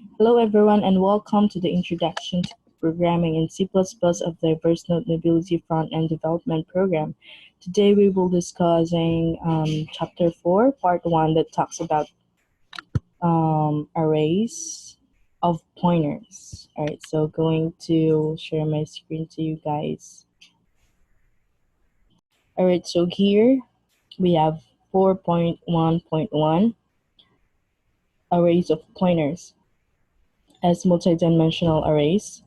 Hello everyone and welcome to the Introduction to Programming in C++ of Diverse Node Mobility Front-End Development Program. Today we will be discussing Chapter 4, Part 1 that talks about arrays of pointers. Alright, so going to share my screen to you guys. Alright, so here we have 4.1.1 arrays of pointers as multidimensional arrays.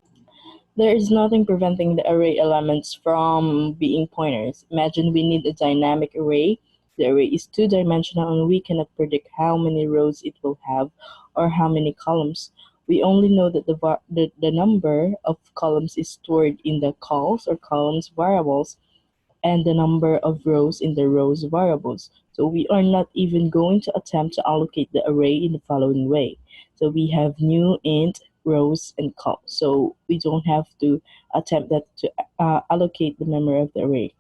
There is nothing preventing the array elements from being pointers. Imagine we need a dynamic array. The array is two-dimensional and we cannot predict how many rows it will have or how many columns. We only know that the number of columns is stored in the calls or columns variables and the number of rows in the rows variables. So we are not even going to attempt to allocate the array in the following way. So we have new int rows and columns. So we don't have to attempt that to allocate the memory of the array.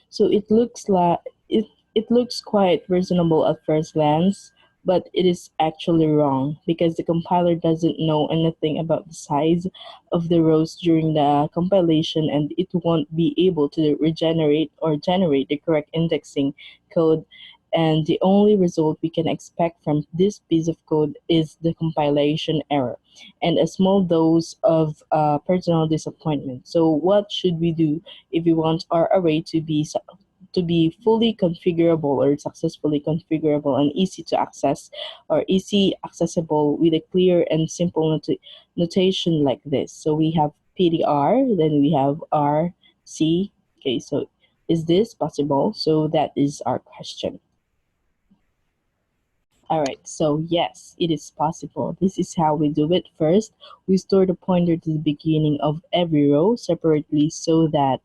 So it looks like it looks quite reasonable at first glance, but it is actually wrong because the compiler doesn't know anything about the size of the rows during the compilation, and it won't be able to regenerate or generate the correct indexing code. And the only result we can expect from this piece of code is the compilation error and a small dose of personal disappointment. So what should we do if we want our array to be fully configurable or successfully configurable and easy to access or easy accessible with a clear and simple notation like this? So we have PDR, then we have RC. Okay, so is this possible? So that is our question. Alright, so yes, it is possible. This is how we do it. First, we store the pointer to the beginning of every row separately so that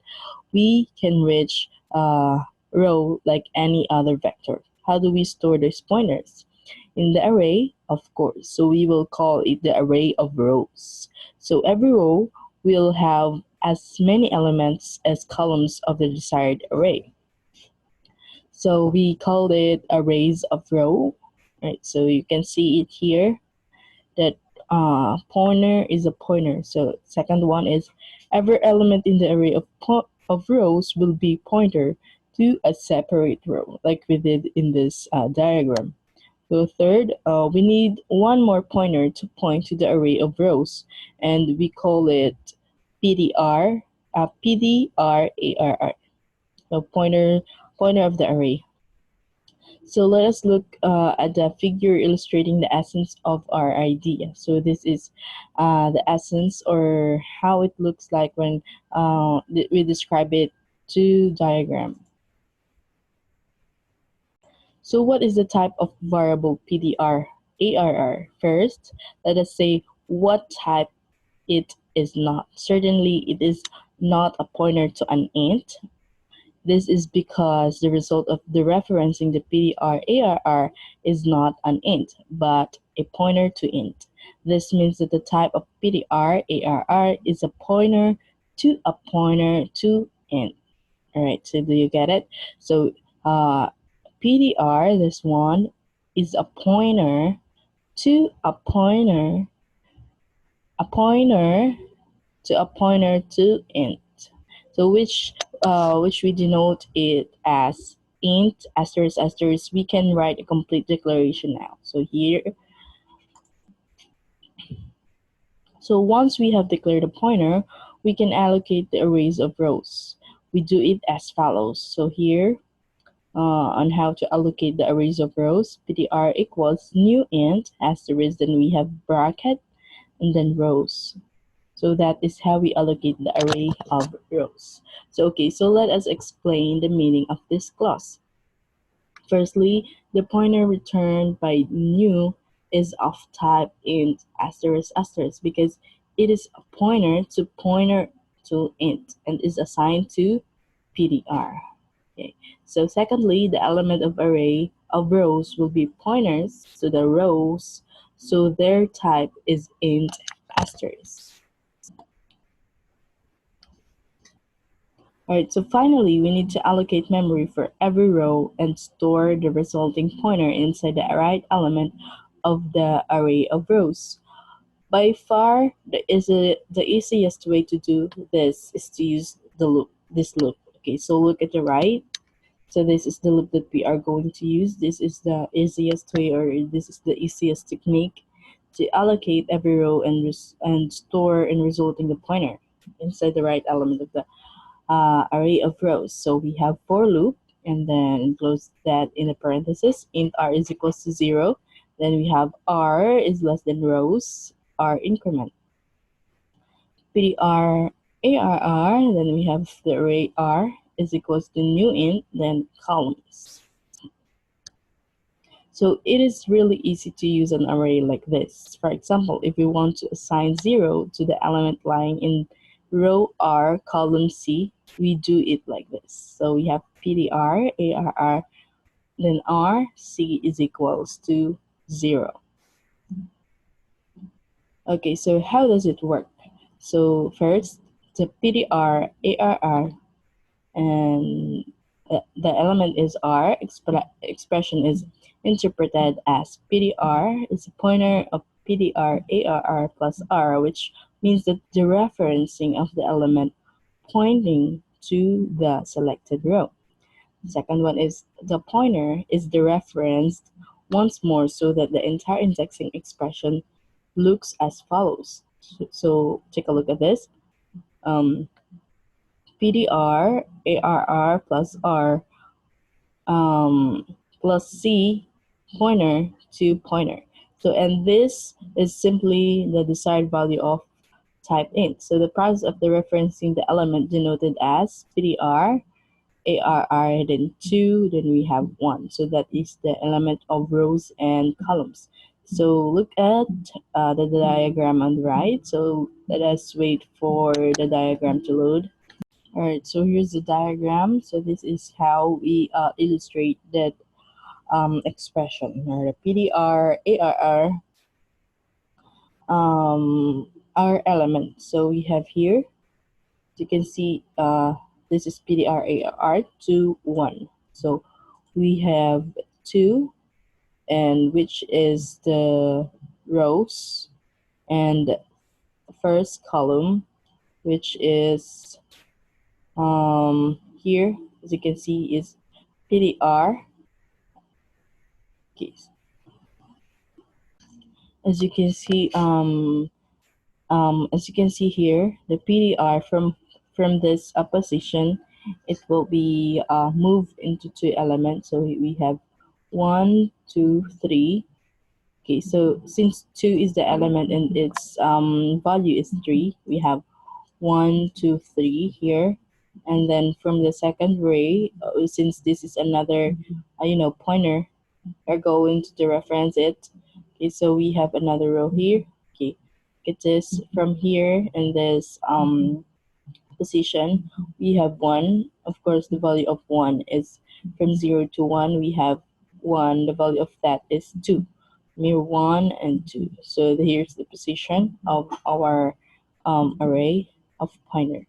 we can reach a row like any other vector. How do we store these pointers? In the array, of course. So we will call it the array of rows. So every row will have as many elements as columns of the desired array. So we call it arrays of row. Right, so you can see it here that pointer is a pointer. So second one is every element in the array of rows will be pointer to a separate row, like we did in this diagram. So third, we need one more pointer to point to the array of rows, and we call it PDR, PDRARR. So pointer of the array. So let us look at the figure illustrating the essence of our idea. So this is the essence or how it looks like when we describe it to diagram. So what is the type of variable PDR ARR? First, let us say what type it is not. Certainly, it is not a pointer to an int. This is because the result of dereferencing the PDR ARR is not an int, but a pointer to int. This means that the type of PDR ARR is a pointer to int. All right, so do you get it? So PDR, this one, is a pointer to a pointer to int. So which we denote it as int asterisk asterisk. We can write a complete declaration now. So here, so once we have declared a pointer, we can allocate the arrays of rows. We do it as follows. So here, on how to allocate the arrays of rows, PDR equals new int asterisk, then we have bracket and then rows. So that is how we allocate the array of rows. So okay, so let us explain the meaning of this clause. Firstly, the pointer returned by new is of type int asterisk asterisk because it is a pointer to int and is assigned to PDR. Okay. So secondly, the element of array of rows will be pointers to the rows, so their type is int asterisk. Alright, so finally, we need to allocate memory for every row and store the resulting pointer inside the right element of the array of rows. By far, the easiest way to do this is to use this loop. Okay, so look at the right. So this is the loop that we are going to use. This is the easiest way, or this is the easiest technique to allocate every row and store and result in the pointer inside the right element of the array of rows. So we have for loop, and then close that in a parenthesis. Int r is equals to 0. Then we have r is less than rows, r increment. PDR ARR, then we have the array r is equals to new int, then columns. So it is really easy to use an array like this. For example, if we want to assign 0 to the element lying in row R, column C, we do it like this. So we have PDR, ARR, then R, C is equals to 0. Okay, so how does it work? So first, the PDR, ARR, and the element is R, expression is interpreted as PDR is a pointer of PDR ARR plus R, which means that the referencing of the element pointing to the selected row. The second one is the pointer is dereferenced once more so that the entire indexing expression looks as follows. So take a look at this. PDR ARR plus R plus C pointer to pointer. So, and this is simply the desired value of type int. So the process of the referencing the element denoted as PDR, ARR, then 2, then we have 1. So that is the element of rows and columns. So look at the diagram on the right. So let us wait for the diagram to load. Alright, so here's the diagram. So this is how we illustrate that expression, or the PDR, ARR, our element. So we have here, you can see this is PDR, ARR, 2, 1. So we have 2, and which is the rows, and first column, which is here, as you can see, is PDR. Okay. As you can see, here, the PDR from this position, it will be moved into 2 elements. So we have 1, 2, 3. Okay, so since 2 is the element and its value is 3, we have 1, 2, 3 here. And then from the second array, since this is another, pointer, are going to dereference it. Okay, so we have another row here. Okay, it is from here in this position, we have 1. Of course, the value of 1 is from 0 to 1. We have 1. The value of that is 2. Mere 1 and 2. So here's the position of our array of pointer.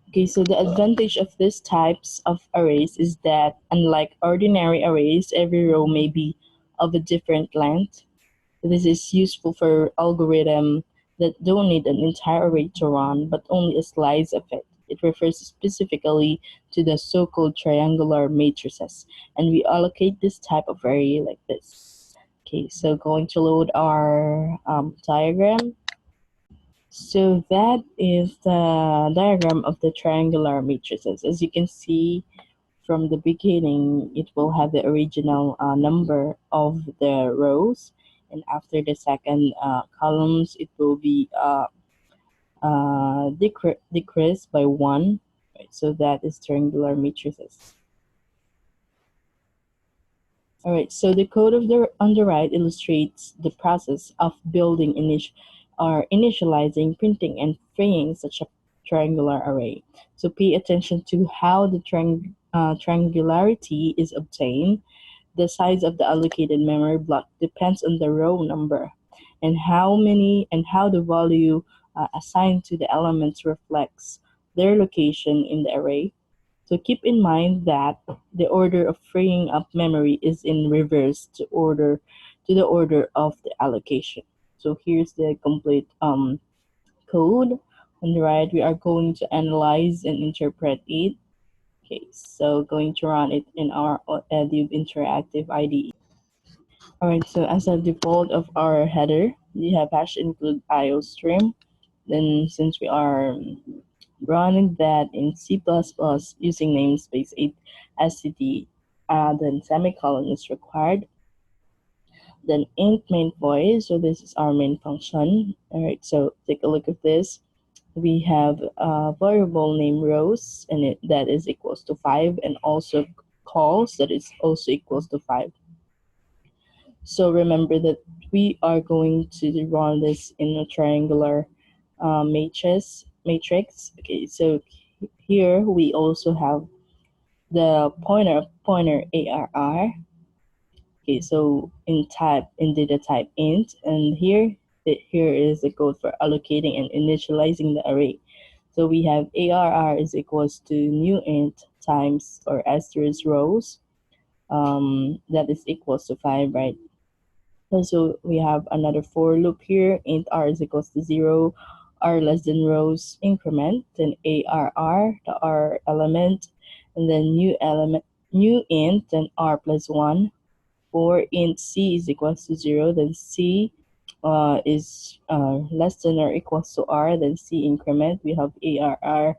Okay, so the advantage of these types of arrays is that, unlike ordinary arrays, every row may be of a different length. This is useful for algorithms that don't need an entire array to run, but only a slice of it. It refers specifically to the so-called triangular matrices, and we allocate this type of array like this. Okay, so going to load our diagram. So that is the diagram of the triangular matrices. As you can see from the beginning, it will have the original number of the rows, and after the second columns, it will be decreased by 1. Right? So that is triangular matrices. All right, so the code on the right illustrates the process of building initializing, printing, and freeing such a triangular array. So pay attention to how the triangularity is obtained. The size of the allocated memory block depends on the row number, and how the value assigned to the elements reflects their location in the array. So keep in mind that the order of freeing up memory is in reverse to the order of the allocation. So here's the complete code. On the right, we are going to analyze and interpret it. Okay, so going to run it in our Edube Interactive IDE. Alright, so as a default of our header, we have hash include IO stream. Then since we are running that in C++ using namespace 8 STD, then semicolon is required. Then int main void, so this is our main function. Alright, so take a look at this. We have a variable named rows, and that is equals to 5, and also calls that is also equals to 5. So remember that we are going to run this in a triangular matrix. Okay, so here we also have the pointer ARR. Okay, so in data type int, and here is the code for allocating and initializing the array. So we have ARR is equals to new int times or asterisk rows. That is equals to 5, right? Also, we have another for loop here. Int r is equals to 0, r less than rows increment, then ARR, the r element, and then new int, then r plus 1. For int c is equals to 0, then c is less than or equals to r, then c increment. We have ARR,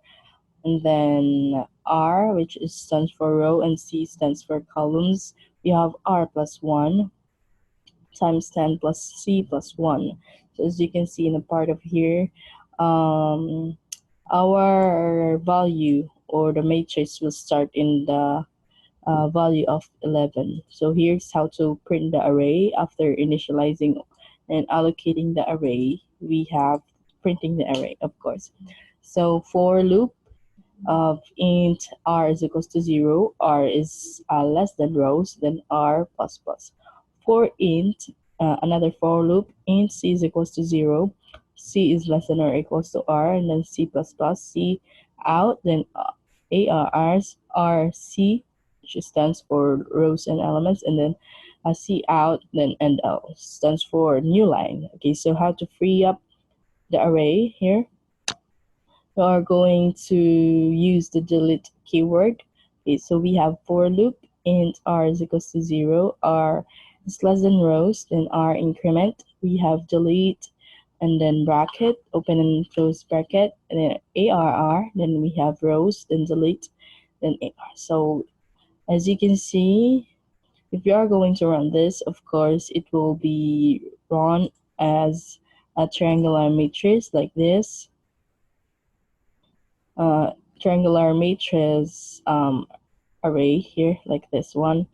and then r, which stands for row, and c stands for columns. We have r plus 1 times 10 plus c plus 1. So as you can see in the part of here, our value or the matrix will start in the value of 11. So here's how to print the array. After initializing and allocating the array, we have printing the array, of course. So for loop of int r is equals to 0, r is less than rows, then r plus plus. For int, another for loop, int c is equals to 0, c is less than or equals to r, and then c plus plus, c out, then ARRs, RC, which stands for rows and elements, and then C out, then NL stands for new line. Okay, so how to free up the array here? We are going to use the delete keyword. Okay, so we have for loop, int r is equals to 0, r is less than rows, then r increment. We have delete, and then bracket, open and close bracket, and then ARR, then we have rows, then delete, then AR. So as you can see, if you are going to run this, of course, it will be run as a triangular matrix like this. Triangular matrix array here, like this one.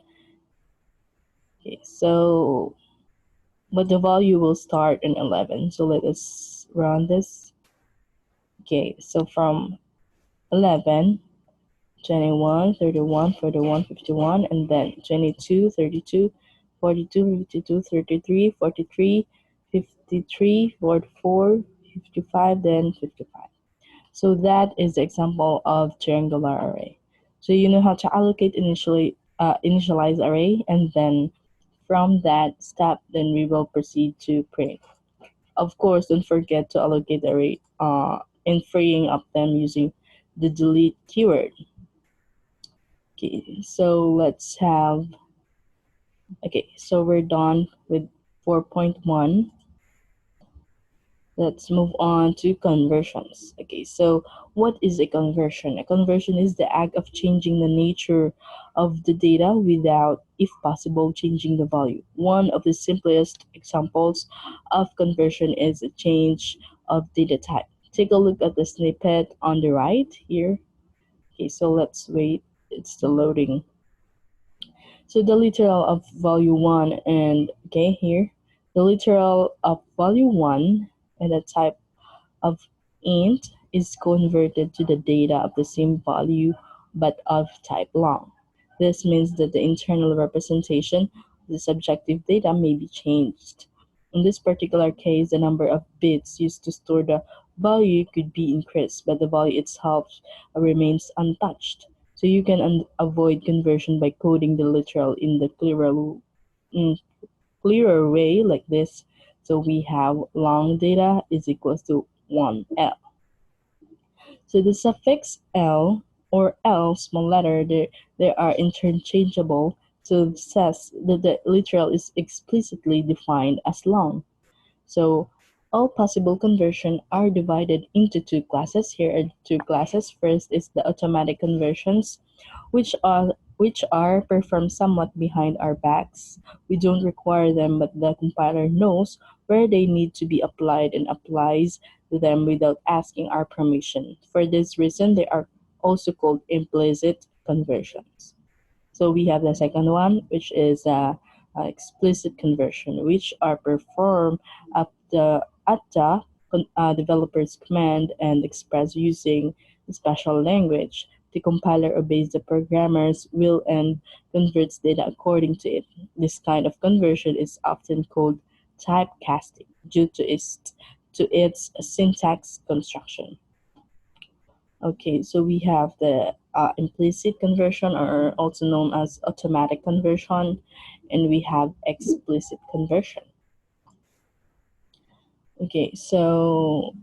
Okay, so but the value will start in 11. So let us run this. Okay, so from 11, 21, 31, 41, 51, and then 22, 32, 42, 52, 33, 43, 53, 44, 55, then 55. So that is the example of triangular array. So you know how to allocate initialize array, and then from that step, then we will proceed to print. Of course, don't forget to allocate the array in freeing up them using the delete keyword. Okay, so let's have, okay, so we're done with 4.1. Let's move on to conversions. Okay, so what is a conversion? A conversion is the act of changing the nature of the data without, if possible, changing the value. One of the simplest examples of conversion is a change of data type. Take a look at the snippet on the right here. Okay, so let's wait, it's still loading. So the literal of value 1 and, okay, here, the literal of value 1 and the type of int is converted to the data of the same value but of type long. This means that the internal representation of the subjective data may be changed. In this particular case, the number of bits used to store the value could be increased, but the value itself remains untouched. So you can avoid conversion by coding the literal in the clearer way like this. So we have long data is equals to 1L. So the suffix L or L small letter, they are interchangeable. So it says that the literal is explicitly defined as long. So all possible conversion are divided into two classes. Here are two classes. First is the automatic conversions, which are performed somewhat behind our backs. We don't require them, but the compiler knows where they need to be applied and applies them without asking our permission. For this reason, they are also called implicit conversions. So we have the second one, which is explicit conversion, which are performed at the developer's command and expressed using a special language. The compiler obeys the programmer's will and converts data according to it. This kind of conversion is often called typecasting due to its syntax construction. Okay, so we have the implicit conversion, or also known as automatic conversion, and we have explicit conversion. Okay, so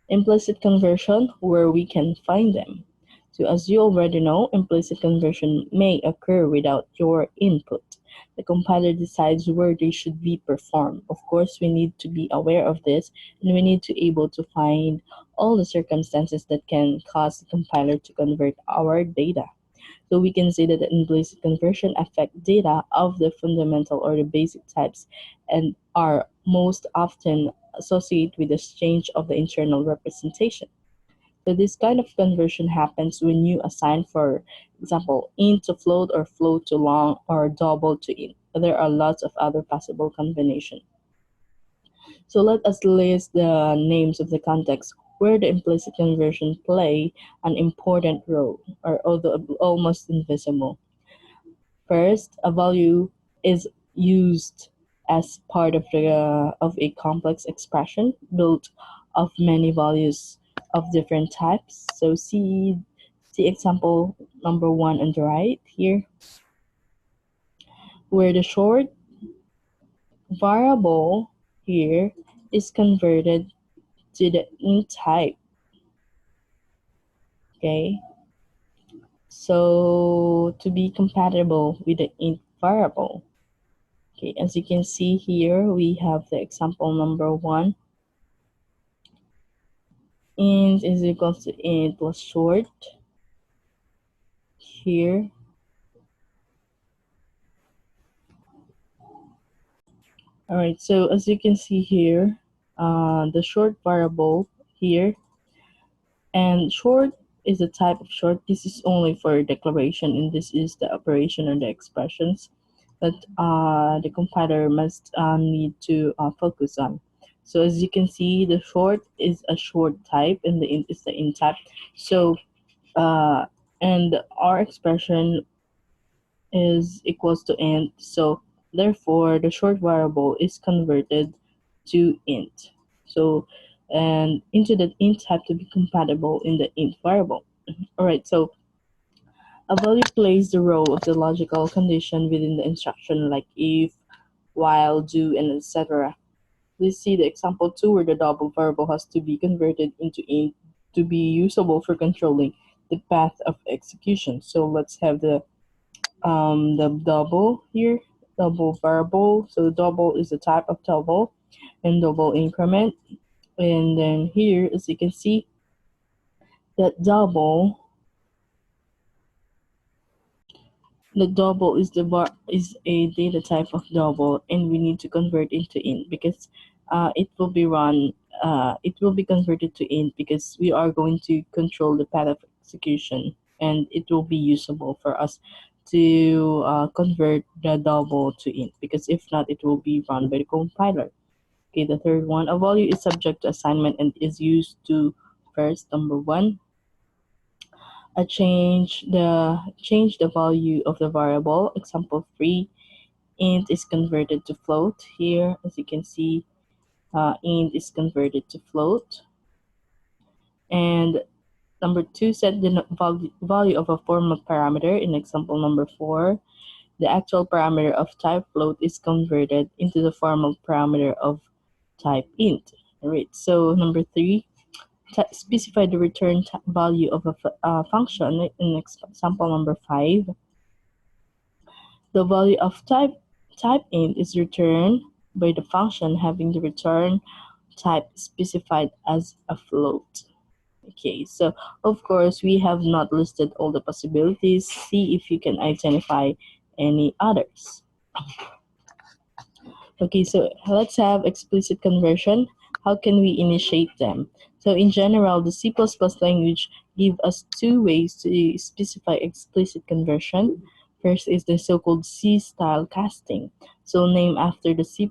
implicit conversion, where we can find them. So as you already know, implicit conversion may occur without your input. The compiler decides where they should be performed. Of course, we need to be aware of this, and we need to be able to find all the circumstances that can cause the compiler to convert our data. So we can say that the implicit conversion affect data of the fundamental or the basic types and are most often associated with the change of the internal representation. So this kind of conversion happens when you assign, for example, int to float or float to long or double to int. There are lots of other possible combinations. So let us list the names of the contexts where the implicit conversion play an important role, or although almost invisible. First, a value is used as part of a complex expression built of many values of different types. So see example number 1 on the right here, where the short variable here is converted to the int type. Okay, so to be compatible with the int variable. Okay, as you can see here, we have the example number 1. Int is equals to int plus short here. All right, so as you can see here, the short variable here, and short is a type of short. This is only for declaration, and this is the operation or the expressions that the compiler must need to focus on. So as you can see, the short is a short type, and the int is the int type. So and our expression is equals to int, so therefore the short variable is converted to int. So and into the int have to be compatible in the int variable. All right, so a value plays the role of the logical condition within the instruction, like if, while, do, and etc. Please see the example 2, where the double variable has to be converted into int to be usable for controlling the path of execution. So let's have the double here, double variable. So double is a type of double and double increment. And then here, as you can see, that the double is a data type of double, and we need to convert into int because it will be converted to int because we are going to control the path of execution, and it will be usable for us to convert the double to int, because if not, it will be run by the compiler. Okay, the third one, a value is subject to assignment and is used to, first, number 1, change the value of the variable. Example 3, int is converted to float. Here, as you can see, int is converted to float. And number 2, set the value of a formal parameter. In example number 4, the actual parameter of type float is converted into the formal parameter of type int. All right, so number 3, specify the return value of a function. In example number 5, the value of type int is returned by the function having the return type specified as a float. Okay, so of course we have not listed all the possibilities. See if you can identify any others. Okay, so let's have explicit conversion. How can we initiate them? So in general, the C++ language give us two ways to specify explicit conversion. First is the so-called C-style casting. So named after the C++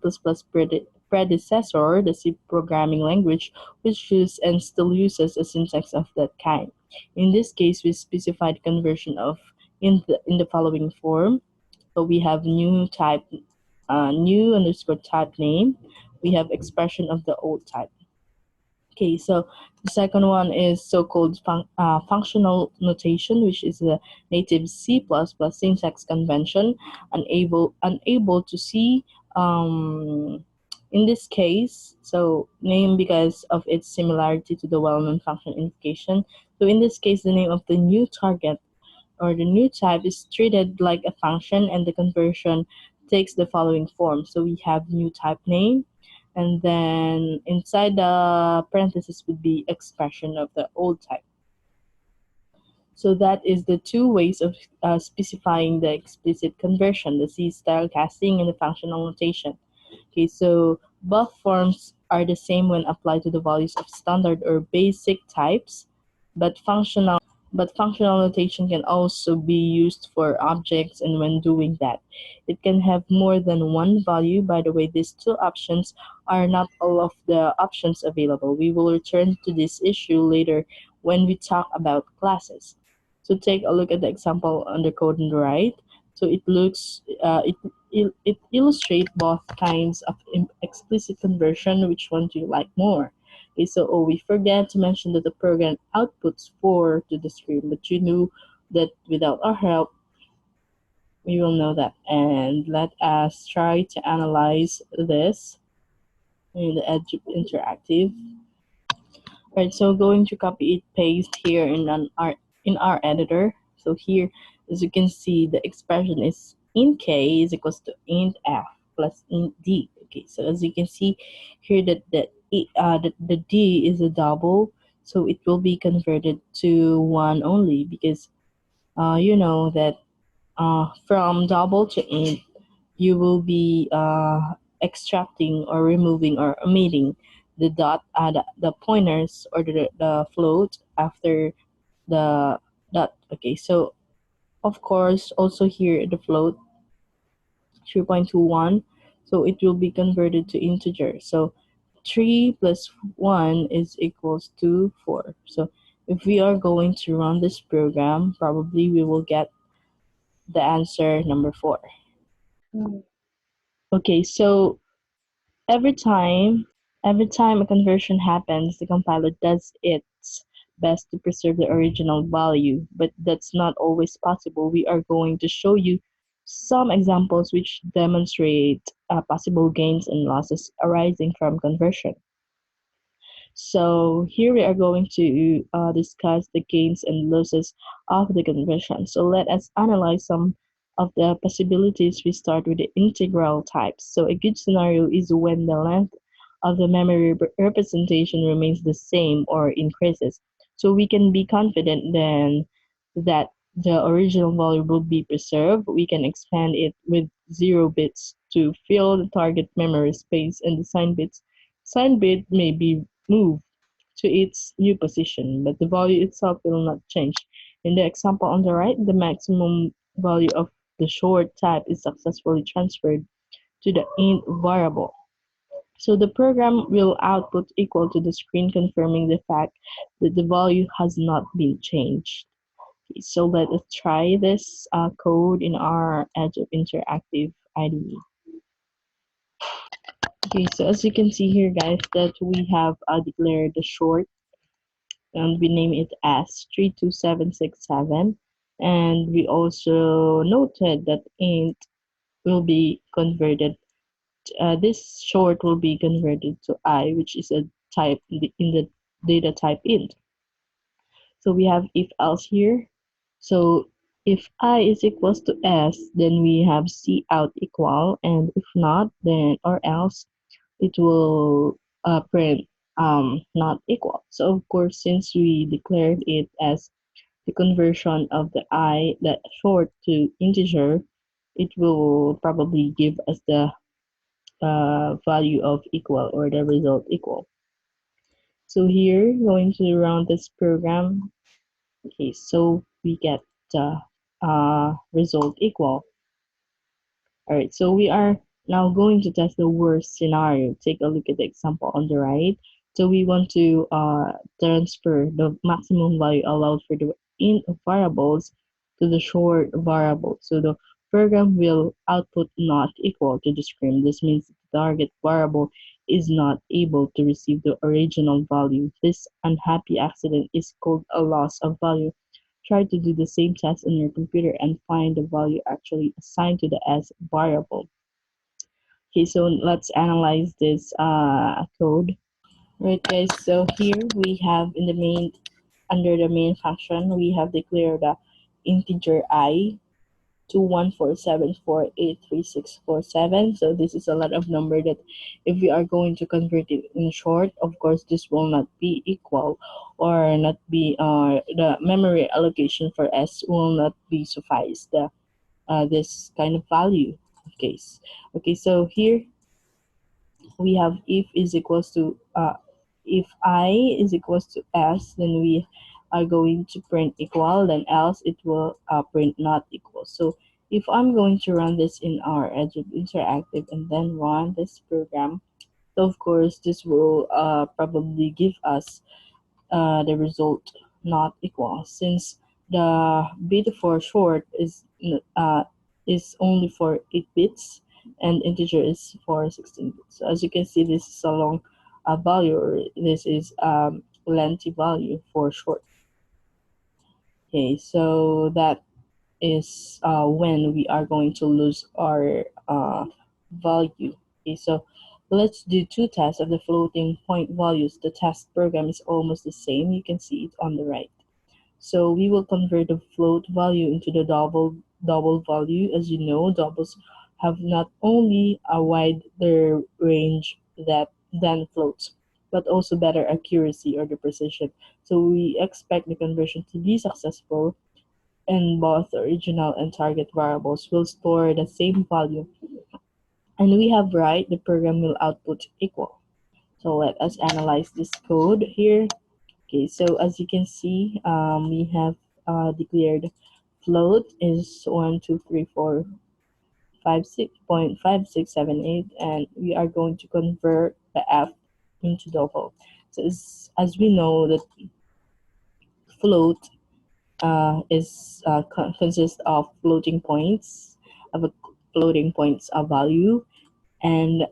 predecessor, the C programming language, which used and still uses a syntax of that kind. In this case, we specified conversion of in the following form. So we have new underscore type name. We have expression of the old type. Okay, so the second one is so-called functional notation, which is a native C++ syntax convention, unable to see in this case, so name because of its similarity to the well-known function invocation. So in this case, the name of the new target or the new type is treated like a function, and the conversion takes the following form. So we have new type name, and then inside the parentheses would be expression of the old type. So that is the two ways of specifying the explicit conversion, the C-style casting and the functional notation. Okay, so both forms are the same when applied to the values of standard or basic types, but functional notation can also be used for objects, and when doing that, it can have more than one value. By the way, these two options are not all of the options available. We will return to this issue later when we talk about classes. So take a look at the example on the code on the right. So it illustrates both kinds of explicit conversion. Which one do you like more? Okay, so we forget to mention that the program outputs 4 to the screen, but you knew that without our help, we will know that. And let us try to analyze this in the Edge Interactive. Right, so going to copy it, paste here in our editor. So here, as you can see, the expression is int k is equals to int f plus int d. Okay, so as you can see here, that the d is a double, so it will be converted to 1 only, because you know that from double to int, you will be extracting or removing or omitting the dot, the pointers or the float after the dot. Okay, so of course also here the float 3.21, so it will be converted to integer. So 3 plus 1 is equals to 4. So if we are going to run this program, probably we will get the answer number 4. Okay, so every time a conversion happens, the compiler does its best to preserve the original value, but that's not always possible. We are going to show you some examples which demonstrate possible gains and losses arising from conversion. So here we are going to discuss the gains and losses of the conversion. So let us analyze some of the possibilities. We start with the integral types. So a good scenario is when the length of the memory representation remains the same or increases. So we can be confident then that the original value will be preserved. We can expand it with 0 bits to fill the target memory space, and the sign bit may be moved to its new position, but the value itself will not change. In the example on the right, the maximum value of the short type is successfully transferred to the int variable. So the program will output equal to the screen, confirming the fact that the value has not been changed. Okay, so let us try this code in our Edge of Interactive IDE. Okay, so as you can see here, guys, that we have declared the short, and we name it as 32767, and we also noted that int will be converted this short will be converted to I, which is a type in the data type int. So we have if else here. So if I is equals to S, then we have C out equal, and if not, then or else it will print not equal. So of course, since we declared it as the conversion of the I that short to integer, it will probably give us the value of equal or the result equal. So here, going to run this program. Okay, so we get the result equal. All right, so we are now going to test the worst scenario. Take a look at the example on the right. So we want to transfer the maximum value allowed for the int variables to the short variable. So the program will output not equal to the screen. This means the target variable is not able to receive the original value. This unhappy accident is called a loss of value. Try to do the same test on your computer and find the value actually assigned to the S variable. Okay, so let's analyze this code. Right, guys, so here we have in the main, under the main function, we have declared the integer I 214748367. So this is a lot of number that if we are going to convert it in short, of course this will not be equal or not be the memory allocation for S will not be suffice the this kind of value case. Okay, so here we have if is equals to if I is equals to S, then we are going to print equal, then else it will print not equal. So if I'm going to run this in our Edge Interactive and then run this program, so of course this will probably give us the result not equal, since the bit for short is only for 8 bits and integer is for 16 bits. So as you can see, this is a long value, or this is lengthy value for short. Okay, so that is when we are going to lose our value. Okay, so let's do two tests of the floating point values. The test program is almost the same. You can see it on the right. So we will convert the float value into the double value. As you know, doubles have not only a wider range than floats, but also better accuracy or the precision. So we expect the conversion to be successful, and both the original and target variables will store the same value. And we have right, the program will output equal. So let us analyze this code here. Okay, so as you can see, we have declared float is 12345.5678, and we are going to convert the F into double. So as we know that float is consists of floating points of a floating points of value, and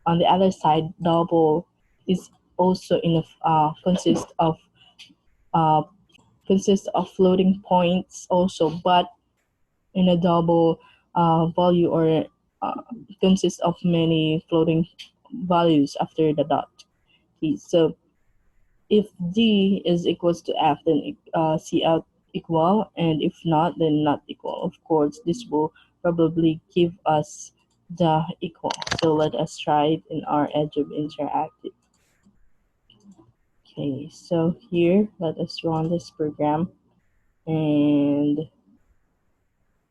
on the other side, double is also in a uh, consists of floating points also, but in a double value, or uh, consists of many floating values after the dot. Okay, so if D is equals to F, then C out equal, and if not, then not equal. Of course, this will probably give us the equal. So let us try it in our Edge of Interactive. Okay, so here, let us run this program, and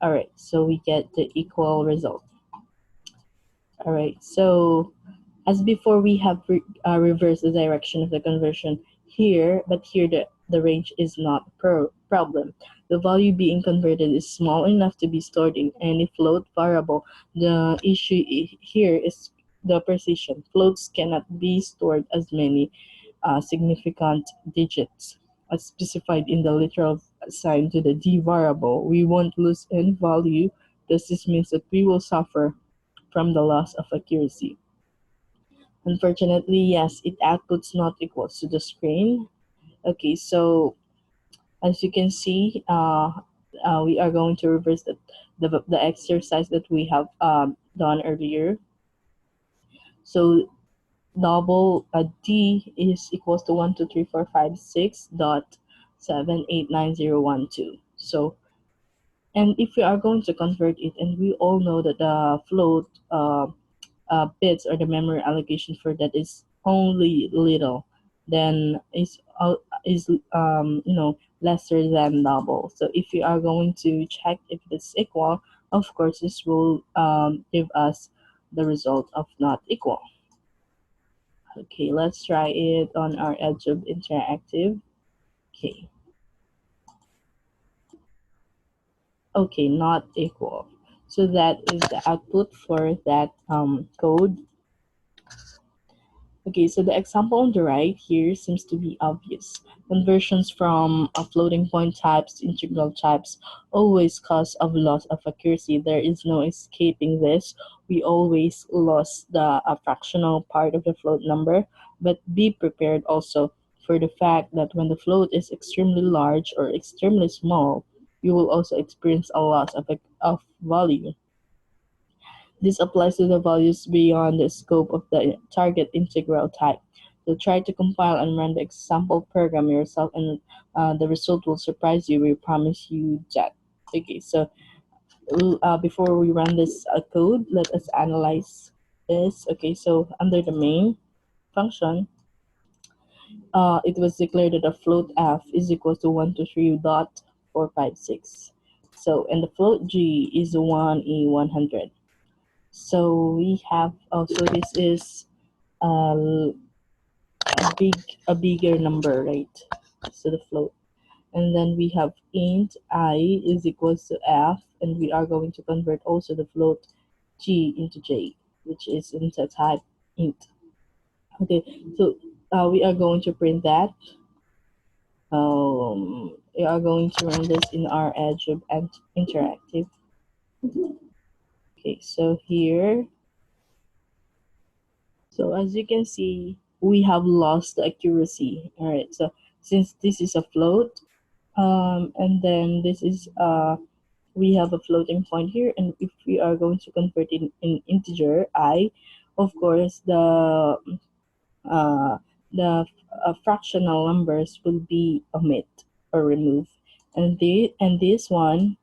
all right, so we get the equal result. All right, so as before, we have reversed the direction of the conversion here, but here the range is not a problem. The value being converted is small enough to be stored in any float variable. The issue here is the precision. Floats cannot be stored as many significant digits as specified in the literal assigned to the D variable. We won't lose any value. This means that we will suffer from the loss of accuracy. Unfortunately, yes, it outputs not equals to the screen. Okay, so as you can see, we are going to reverse the exercise that we have done earlier. So double D is equals to 1234567890112. So, and if we are going to convert it, and we all know that the float bits or the memory allocation for that is only little, then is lesser than double. So if you are going to check if it's equal, of course this will give us the result of not equal. Okay, let's try it on our edge of interactive. Okay. Okay, not equal. So that is the output for that code. Okay, so the example on the right here seems to be obvious. Conversions from floating point types to integral types always cause a loss of accuracy. There is no escaping this. We always lost the fractional part of the float number, but be prepared also for the fact that when the float is extremely large or extremely small, you will also experience a loss of value. This applies to the values beyond the scope of the target integral type. So try to compile and run the example program yourself, and the result will surprise you. We promise you that. Okay, so before we run this code, let us analyze this. Okay, so under the main function, it was declared that the float f is equal to 123.456. So, and the float g is 1e100. So we have also this is a a bigger number, right? So the float, and then we have int I is equals to f, and we are going to convert also the float g into j, which is into type int. Okay, so we are going to print that. We are going to run this in our edge of interactive. Okay, so here, so as you can see, we have lost the accuracy. All right, so since this is a float, and then this is we have a floating point here, and if we are going to convert it in integer I, of course uh, the fractional numbers will be omit or remove, and this one,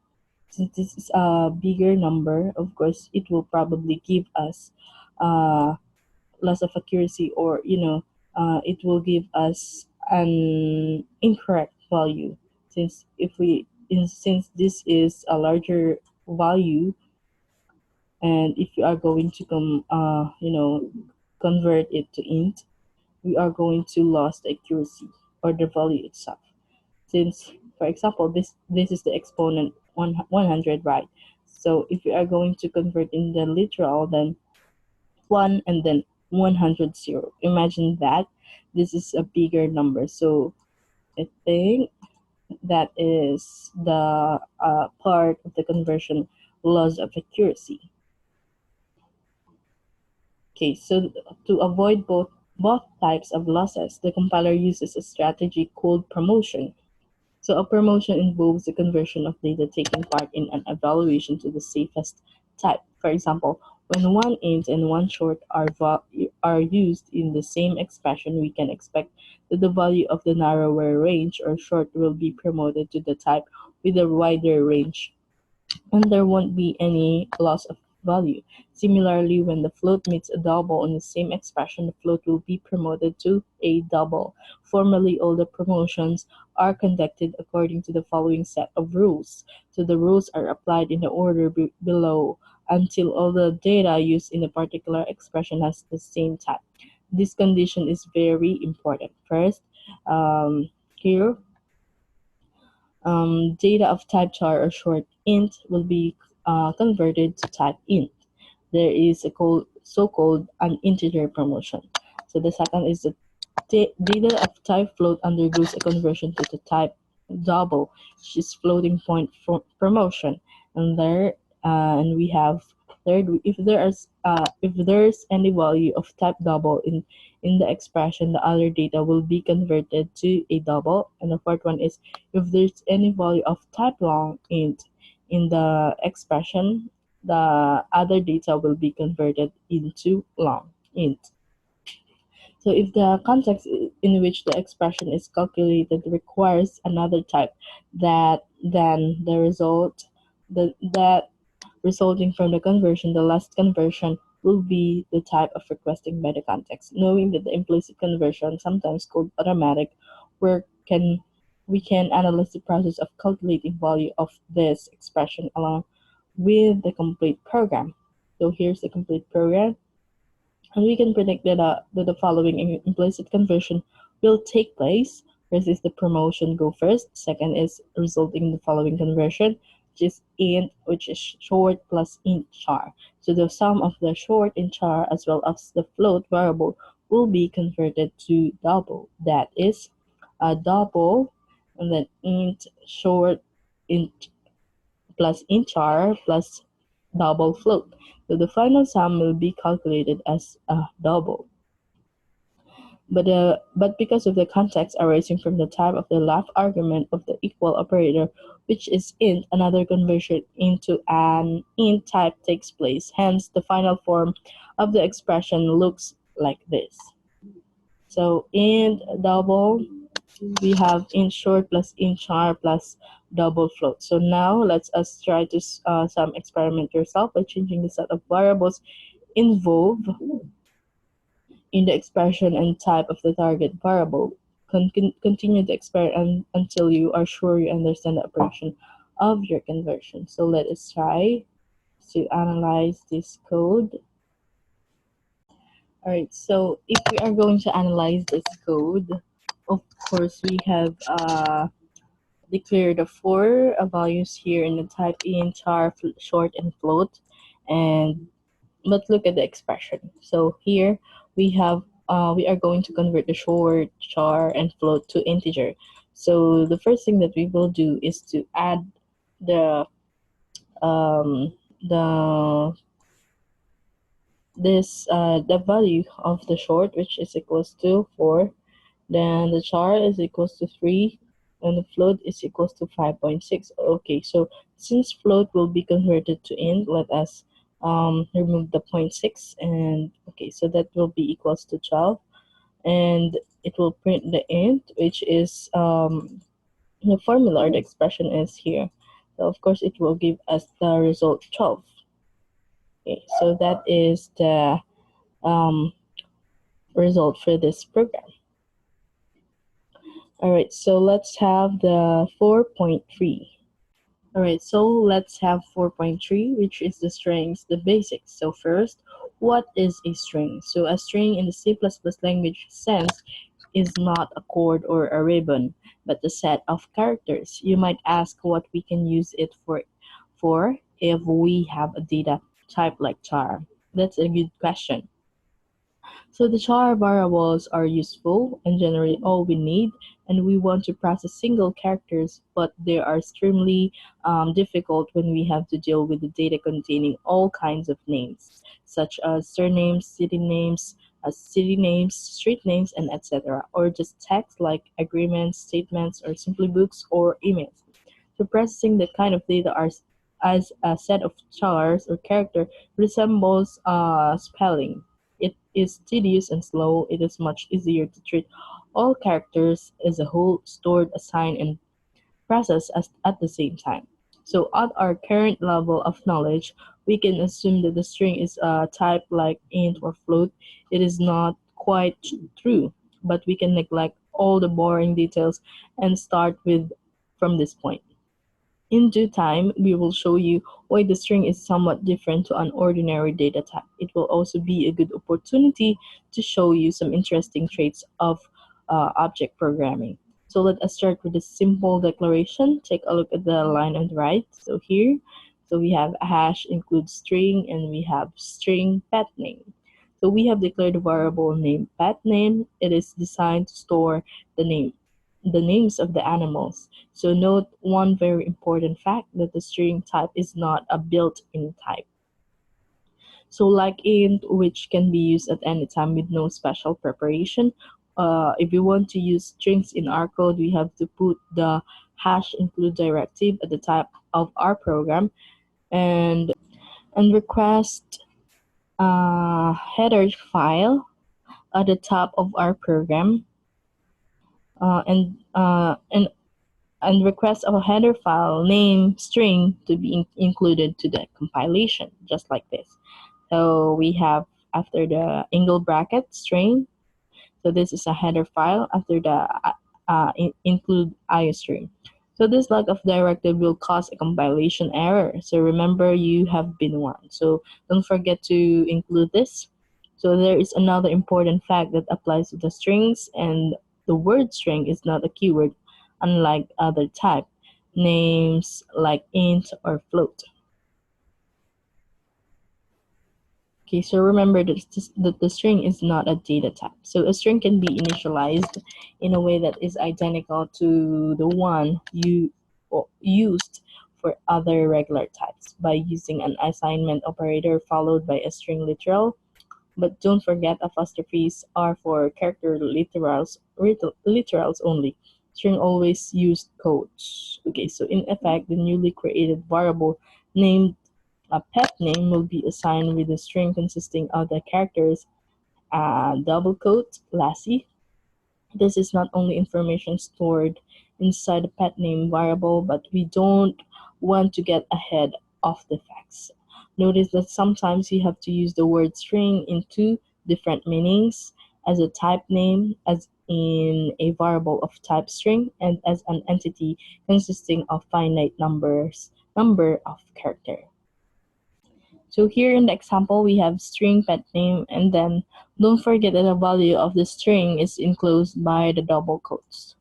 since this is a bigger number, of course it will probably give us loss of accuracy, or it will give us an incorrect value, since since this is a larger value, and if you are going to convert it to int, we are going to lose the accuracy or the value itself, since for example this is the exponent 100, right? So if you are going to convert in the literal, then 1 and then 100 0. Imagine that this is a bigger number. So I think that is the part of the conversion loss of accuracy. Okay, so to avoid both types of losses, the compiler uses a strategy called promotion. So a promotion involves the conversion of data taking part in an evaluation to the safest type. For example, when one int and one short are used in the same expression, we can expect that the value of the narrower range or short will be promoted to the type with a wider range, and there won't be any loss of value. Similarly, when the float meets a double in the same expression, the float will be promoted to a double. Formally, all the promotions are conducted according to the following set of rules. So the rules are applied in the order below until all the data used in a particular expression has the same type. This condition is very important. First, here data of type char or short int will be converted to type int. There is a so-called an integer promotion. So the second is the data of type float undergoes a conversion to the type double, which is floating point promotion. And there, and we have third, if there's any value of type double in the expression, the other data will be converted to a double. And the fourth one is if there's any value of type long int in the expression, the other data will be converted into long. int. So if the context in which the expression is calculated requires another type, then the result that resulting from the conversion, the last conversion, will be the type of requesting by the context. Knowing that the implicit conversion, sometimes called automatic, where can we can analyze the process of calculating value of this expression along with the complete program. So here's the complete program. And we can predict that the following implicit conversion will take place. First is the promotion go first. Second is resulting in the following conversion, which is int, which is short plus int char. So the sum of the short int char as well as the float variable will be converted to double. That is a double, and then int short int plus int char plus double float. So the final sum will be calculated as a double. But because of the context arising from the type of the left argument of the equal operator, which is int, another conversion into an int type takes place. Hence, the final form of the expression looks like this. So int double, we have int short plus int char plus double float. So now let's us try to some experiment yourself by changing the set of variables involved in the expression and type of the target variable. Continue the experiment until you are sure you understand the operation of your conversion. So let us try to analyze this code. Alright, so if we are going to analyze this code, of course we have declare the four values here in the type int, char, short, and float. And but look at the expression. So here we have we are going to convert the short, char, and float to integer. So the first thing that we will do is to add the um, the the value of the short, which is equals to 4. Then the char is equals to 3, and the float is equals to 5.6. Okay, so since float will be converted to int, let us remove the 0.6, and okay, so that will be equals to 12, and it will print the int, which is the formula or the expression is here. So of course it will give us the result 12. Okay, so that is the um, result for this program. Alright, so let's have the 4.3. Alright, so let's have 4.3, which is the strings, the basics. So first, what is a string? So a string in the C++ language sense is not a chord or a ribbon, but a set of characters. You might ask what we can use it for if we have a data type like char. That's a good question. So the char variables are useful and generate all we need, and we want to process single characters, but they are extremely difficult when we have to deal with the data containing all kinds of names, such as surnames, city names, street names, and etc., or just text like agreements, statements, or simply books or emails. So processing that kind of data as a set of chars or character resembles spelling. It is tedious and slow. It is much easier to treat all characters as a whole, stored, assigned, and processed at the same time. So at our current level of knowledge, we can assume that the string is a type like int or float. It is not quite true, but we can neglect all the boring details and start with from this point. In due time, we will show you why the string is somewhat different to an ordinary data type. It will also be a good opportunity to show you some interesting traits of object programming. So let us start with a simple declaration. Take a look at the line on the right. So here, so we have a hash includes string, and we have string pet name. So we have declared a variable named pet name. It is designed to store the names of the animals. So note one very important fact, that the string type is not a built-in type. So like int, which can be used at any time with no special preparation, if we want to use strings in our code, we have to put the hash include directive at the top of our program and request header file at the top of our program, uh, and uh, and and request a header file name string to be included to the compilation, just like this. So we have after the angle bracket string. So this is a header file after the include iostream. So this lack of directive will cause a compilation error. So remember, you have been warned. So don't forget to include this. So there is another important fact that applies to the strings, and the word string is not a keyword, unlike other type names like int or float. Okay, so remember that the string is not a data type. So a string can be initialized in a way that is identical to the one you used for other regular types by using an assignment operator followed by a string literal. But don't forget, apostrophes are for character literals only. String always used codes. Okay, so in effect, the newly created variable named a pet name will be assigned with a string consisting of the characters double quote lassie. This is not only information stored inside the pet name variable, but we don't want to get ahead of the facts. Notice that sometimes you have to use the word string in two different meanings, as a type name, as in a variable of type string, and as an entity consisting of finite number of character. So here in the example, we have string pet name, and then don't forget that the value of the string is enclosed by the double quotes.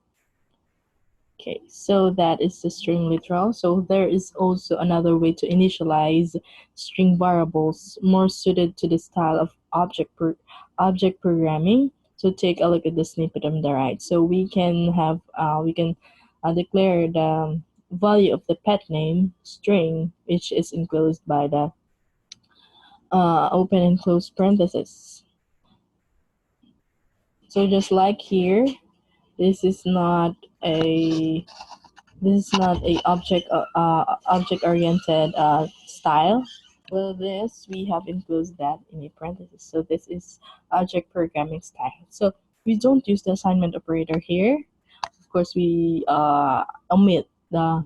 Okay, so that is the string literal. So there is also another way to initialize string variables more suited to the style of object programming. So take a look at the snippet on the right. So we can have declare the value of the pet name string, which is enclosed by the open and close parentheses. So just like here, this is not a object oriented style. Well, this we have enclosed that in a parenthesis. So this is object programming style. So we don't use the assignment operator here. Of course, we omit the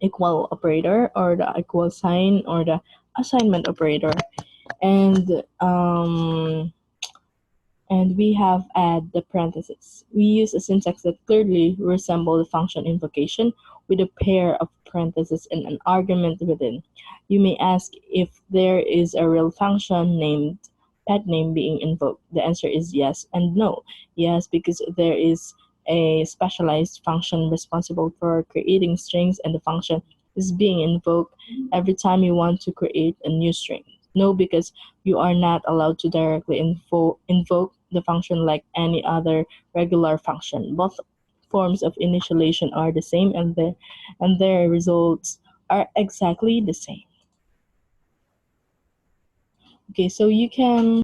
equal operator or the equal sign or the assignment operator, and we have add the parentheses. We use a syntax that clearly resembles the function invocation with a pair of parentheses and an argument within. You may ask if there is a real function named pet name being invoked. The answer is yes and no. Yes, because there is a specialized function responsible for creating strings, and the function is being invoked every time you want to create a new string. No, because you are not allowed to directly invoke the function like any other regular function. Both forms of initialization are the same, and their results are exactly the same. Okay, so you can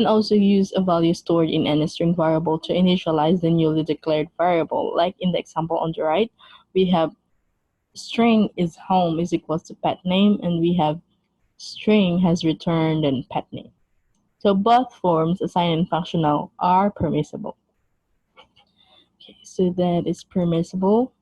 also use a value stored in any string variable to initialize the newly declared variable. Like in the example on the right, we have string is home is equals to pet name, and we have string has returned and pet name. So both forms, assign and functional, are permissible. Okay, so that is permissible.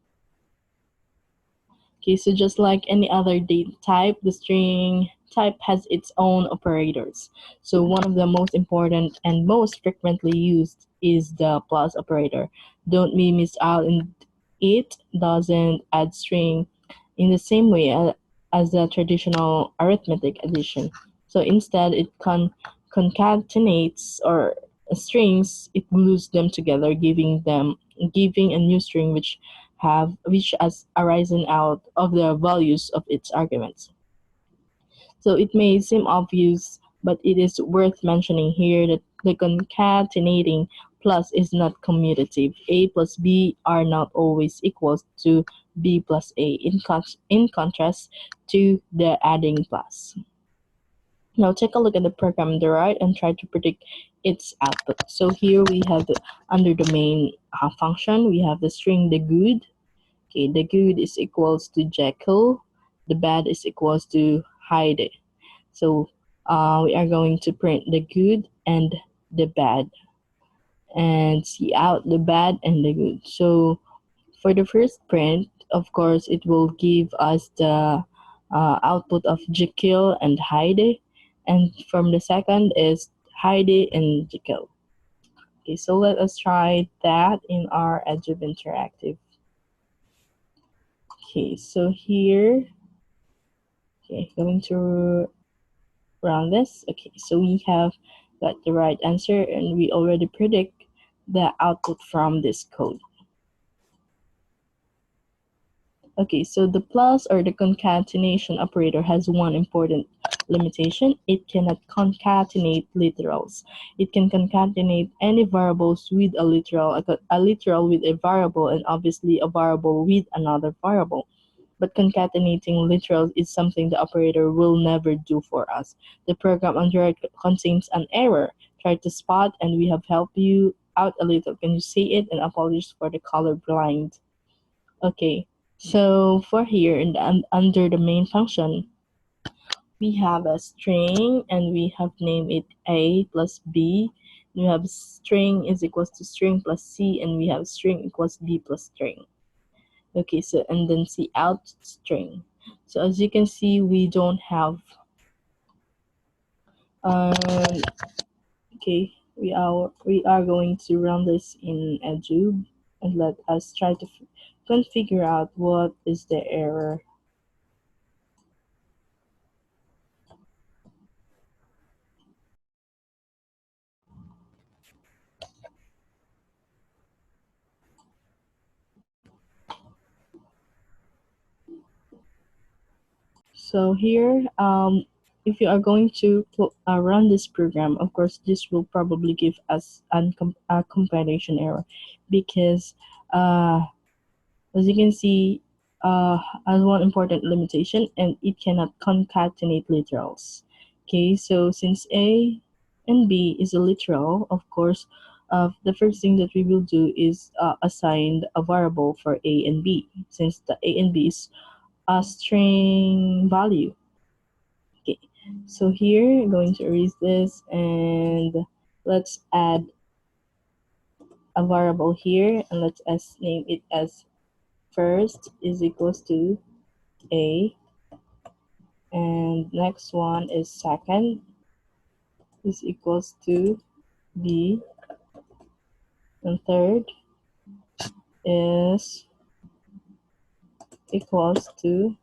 Okay, so just like any other data type, the string type has its own operators. So one of the most important and most frequently used is the plus operator. Don't be missed out in it doesn't add string in the same way as the traditional arithmetic addition. So instead, it concatenates or strings, it glues them together, giving a new string which has arisen out of the values of its arguments. So it may seem obvious, but it is worth mentioning here that the concatenating plus is not commutative. A plus B are not always equals to B plus A, in contrast to the adding plus. Now take a look at the program on the right and try to predict its output. So here we have under the main function, we have the string the good. Okay, the good is equals to Jekyll. The bad is equals to Hyde. So we are going to print the good and the bad, and see out the bad and the good. So for the first print, of course, it will give us the output of Jekyll and Hyde, and from the second is Hyde and Jekyll. Okay, so let us try that in our Edube Interactive. Okay, so here, okay, going to run this. Okay, so we have got the right answer, and we already predict the output from this code. Okay, so the plus or the concatenation operator has one important limitation. It cannot concatenate literals. It can concatenate any variables with a literal with a variable, and obviously a variable with another variable. But concatenating literals is something the operator will never do for us. The program under it contains an error. Try to spot, and we have helped you out a little. Can you see it? And apologies for the color blind. Okay, so for here in under the main function, we have a string and we have named it A plus B. We have string is equals to string plus C, and we have string equals B plus string. Okay, so and then C out string. So as you can see, we don't have um okay, we are going to run this in Edube, and let us try to configure out what is the error. So here, if you are going to run this program, of course, this will probably give us a compilation error, because as you can see, as one important limitation, and it cannot concatenate literals. Okay, so since A and B is a literal, of course, the first thing that we will do is assign a variable for A and B, since the A and B is a string value. Okay, so here I'm going to erase this, and let's add a variable here, and let's name it as first is equals to A, and next one is second is equals to B, and third is equals to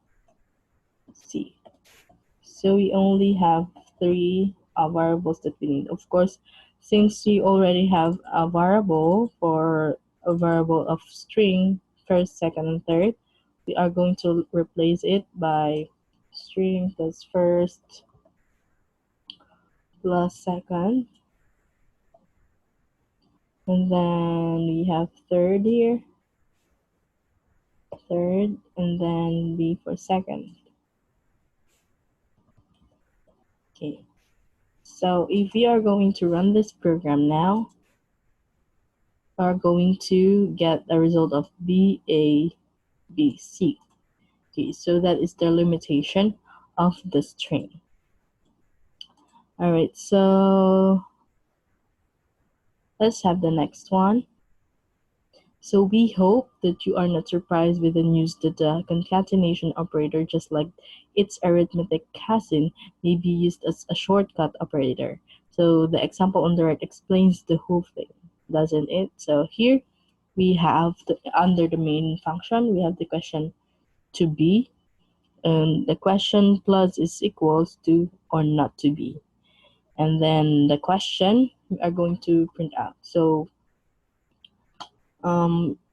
C. So we only have three variables that we need. Of course, since we already have a variable for a variable of string first, second, and third, we are going to replace it by string plus first plus second, and then we have third here, third, and then B for second. Okay, so if we are going to run this program now, we are going to get a result of B, A, B, C. Okay, so that is the limitation of the string. All right, so let's have the next one. So we hope that you are not surprised with the news that the concatenation operator, just like its arithmetic cousin, may be used as a shortcut operator. So the example on the right explains the whole thing, doesn't it? So here we have under the main function, we have the question to be, and the question plus is equals to or not to be. And then the question we are going to print out. So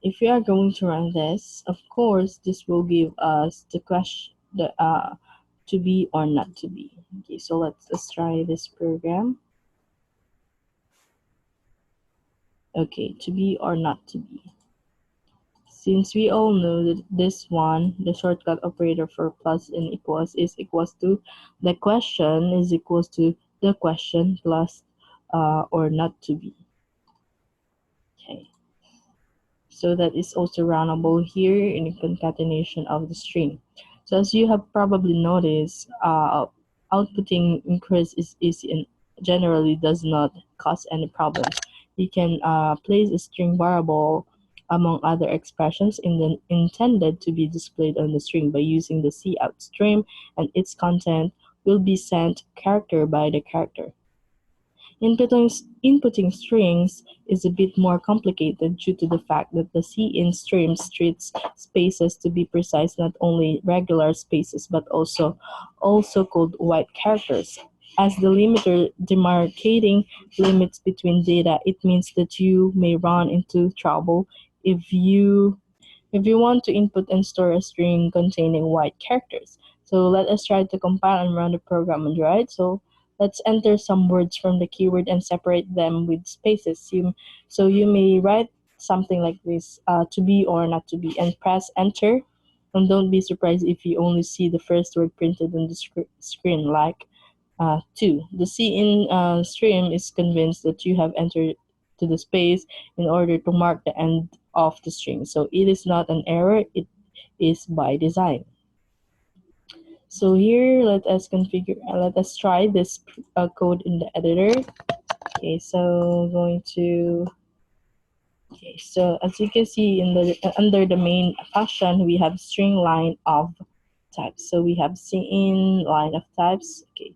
if we are going to run this, of course, this will give us the question, the to be or not to be. Okay, so let's try this program. Okay, to be or not to be. Since we all know that this one, the shortcut operator for plus and equals is equals to the question is equals to the question plus or not to be. Okay. So that is also runnable here in the concatenation of the string. So as you have probably noticed, outputting increase is easy and generally does not cause any problems. You can place a string variable among other expressions intended to be displayed on the string by using the cout stream, and its content will be sent character by the character. Inputting strings is a bit more complicated due to the fact that the cin stream treats spaces to be precise, not only regular spaces but also called white characters. As the limiter demarcating limits between data, it means that you may run into trouble if you want to input and store a string containing white characters. So let us try to compile and run the program on the right. So let's enter some words from the keyword and separate them with spaces. So you may write something like this, to be or not to be, and press enter. And don't be surprised if you only see the first word printed on the screen, like two. The cin stream is convinced that you have entered to the space in order to mark the end of the string. So it is not an error, it is by design. So here, let us try this code in the editor. Okay, so so as you can see in the under the main function, we have string line of types. So we have cin line of types. Okay,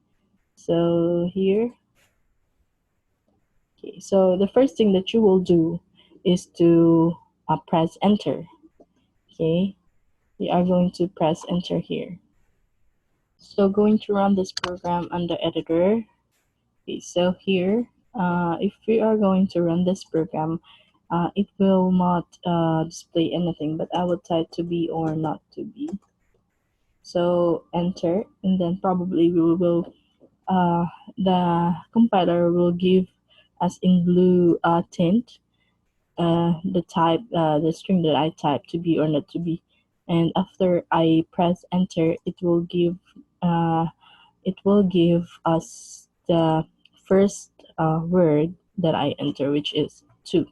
so here. Okay, so the first thing that you will do is to press enter. Okay, we are going to press enter here. So going to run this program on the editor. Okay, so here, if we are going to run this program, it will not display anything, but I will type to be or not to be. So enter, and then probably the compiler will give us in blue tint the string that I type to be or not to be, and after I press enter, it will give us the first word that I enter, which is to.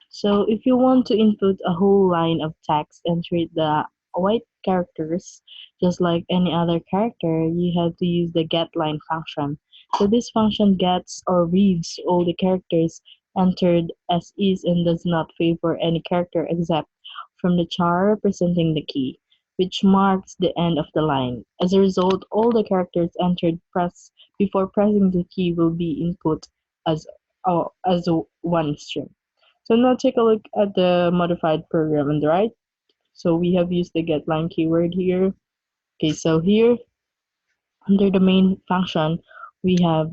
So if you want to input a whole line of text and treat the white characters just like any other character, you have to use the getLine function. So this function gets or reads all the characters entered as is and does not favor any character except from the char representing the key, which marks the end of the line. As a result, all the characters entered before pressing the key will be input as, as one string. So now take a look at the modified program on the right. So we have used the getLine keyword here. Okay, so here under the main function, we have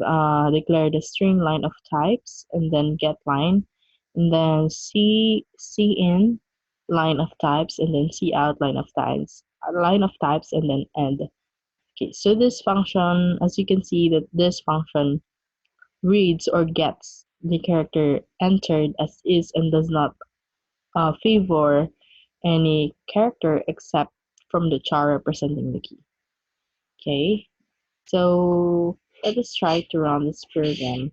declared a string line of types and then getLine, and then cin line of types, and then cout line of types, and then end. Okay, so this function, as you can see, that this function reads or gets the character entered as is and does not favor any character except from the char representing the key. Okay, so let us try to run this program.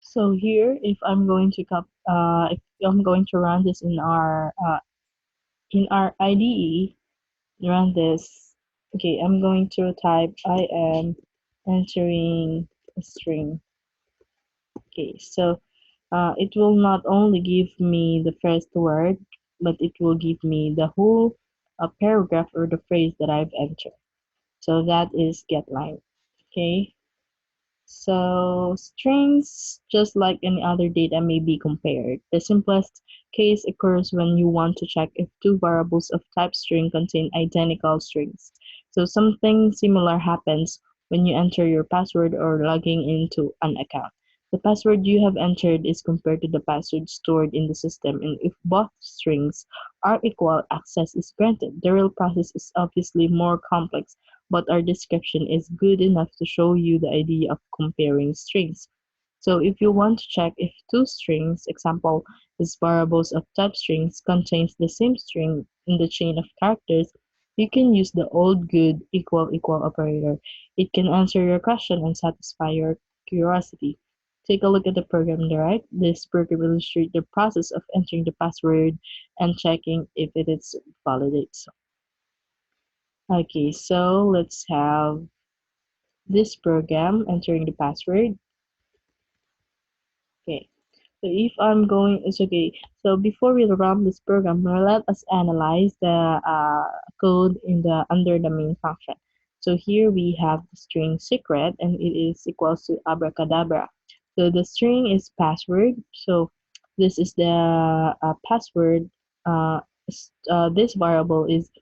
So here, if I'm going to run this in our IDE, run this. Okay, I'm going to type I am entering a string. Okay, so it will not only give me the first word, but it will give me the whole paragraph or the phrase that I've entered. So that is getLine. Okay. So strings, just like any other data, may be compared. The simplest case occurs when you want to check if two variables of type string contain identical strings. So something similar happens when you enter your password or logging into an account. The password you have entered is compared to the password stored in the system, and if both strings are equal, access is granted. The real process is obviously more complex, but our description is good enough to show you the idea of comparing strings. So if you want to check if two strings, example is variables of type strings, contains the same string in the chain of characters, you can use the old good equal equal operator. It can answer your question and satisfy your curiosity. Take a look at the program on the right. This program illustrates the process of entering the password and checking if it is validated. Okay, so let's have this program entering the password. Okay, so if I'm going, it's okay. So before we run this program, let us analyze the code in the under the main function. So here we have the string secret, and it is equals to abracadabra. So the string is password. So this is the password. This variable is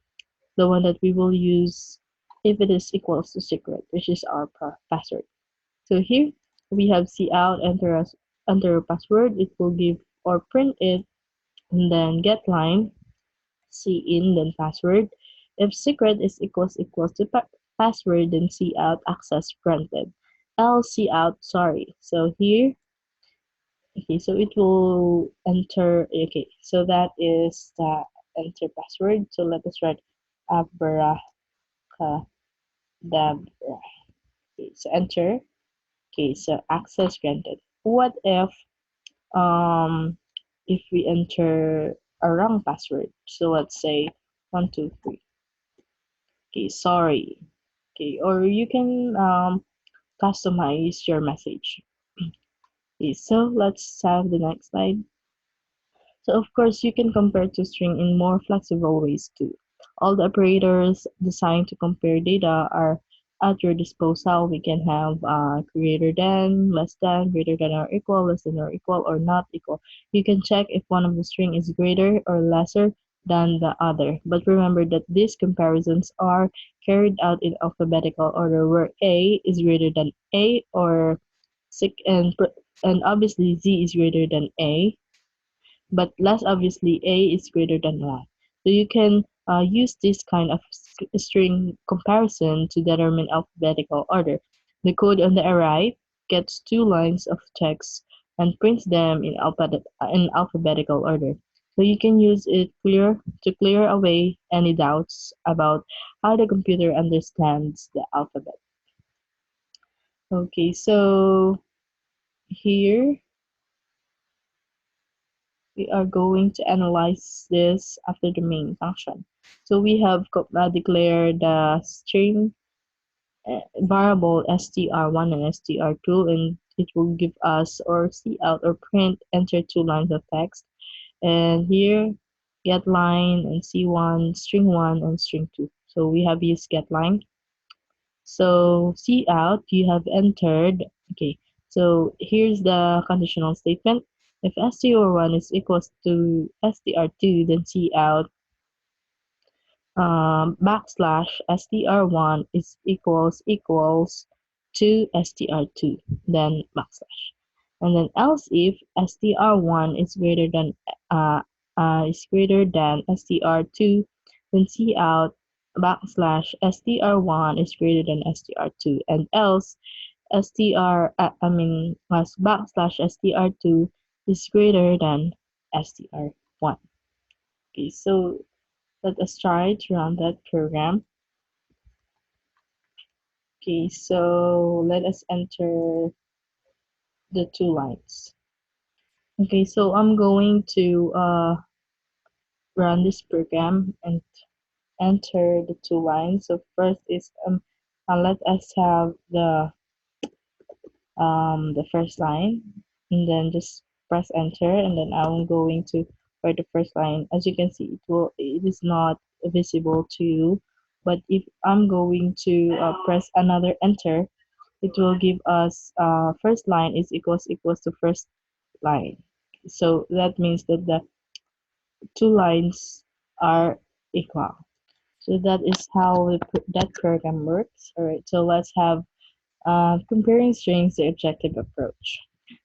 the one that we will use if it is equals to secret, which is our password. So here we have cout, enter a password, it will give or print it, and then get line, cin, then password. If secret is equals to password, then cout access granted. Else cout sorry. So here, okay, so it will enter, okay, so that is the enter password. So let us write abracadabra. Okay, so enter. Okay, so access granted. What if we enter a wrong password? So let's say 123. Okay, sorry. Okay, or you can customize your message. Okay, so let's have the next slide. So of course you can compare to string in more flexible ways too. All the operators designed to compare data are at your disposal. We can have greater than, less than, greater than or equal, less than or equal, or not equal. You can check if one of the string is greater or lesser than the other. But remember that these comparisons are carried out in alphabetical order where A is greater than A or and obviously Z is greater than A, but less obviously A is greater than 1. So you can use this kind of string comparison to determine alphabetical order. The code on the array gets two lines of text and prints them in alphabetical order. So you can use it to clear away any doubts about how the computer understands the alphabet. Okay, so here we are going to analyze this after the main function. So we have declared the string variable str1 and str2, and it will give us or cout or print enter two lines of text. And here get line and c1, string 1 and string 2. So we have used get line. So cout, you have entered, okay, so here's the conditional statement. If str1 is equals to str2, then cout backslash str1 is equals to str2, then backslash. And then else if str1 is greater than str2, then cout backslash str1 is greater than str2, and else as backslash str2 is greater than str1. Okay, so let us try to run that program. Okay, so let us enter the two lines. Okay, so I'm going to run this program and enter the two lines. So first is let us have the first line, and then just press enter, and then I'm going to write the first line. As you can see, it is not visible to you, but if I'm going to press another enter, it will give us first line is equals to first line. So that means that the two lines are equal. So that is how that program works. All right, so let's have comparing strings, the objective approach.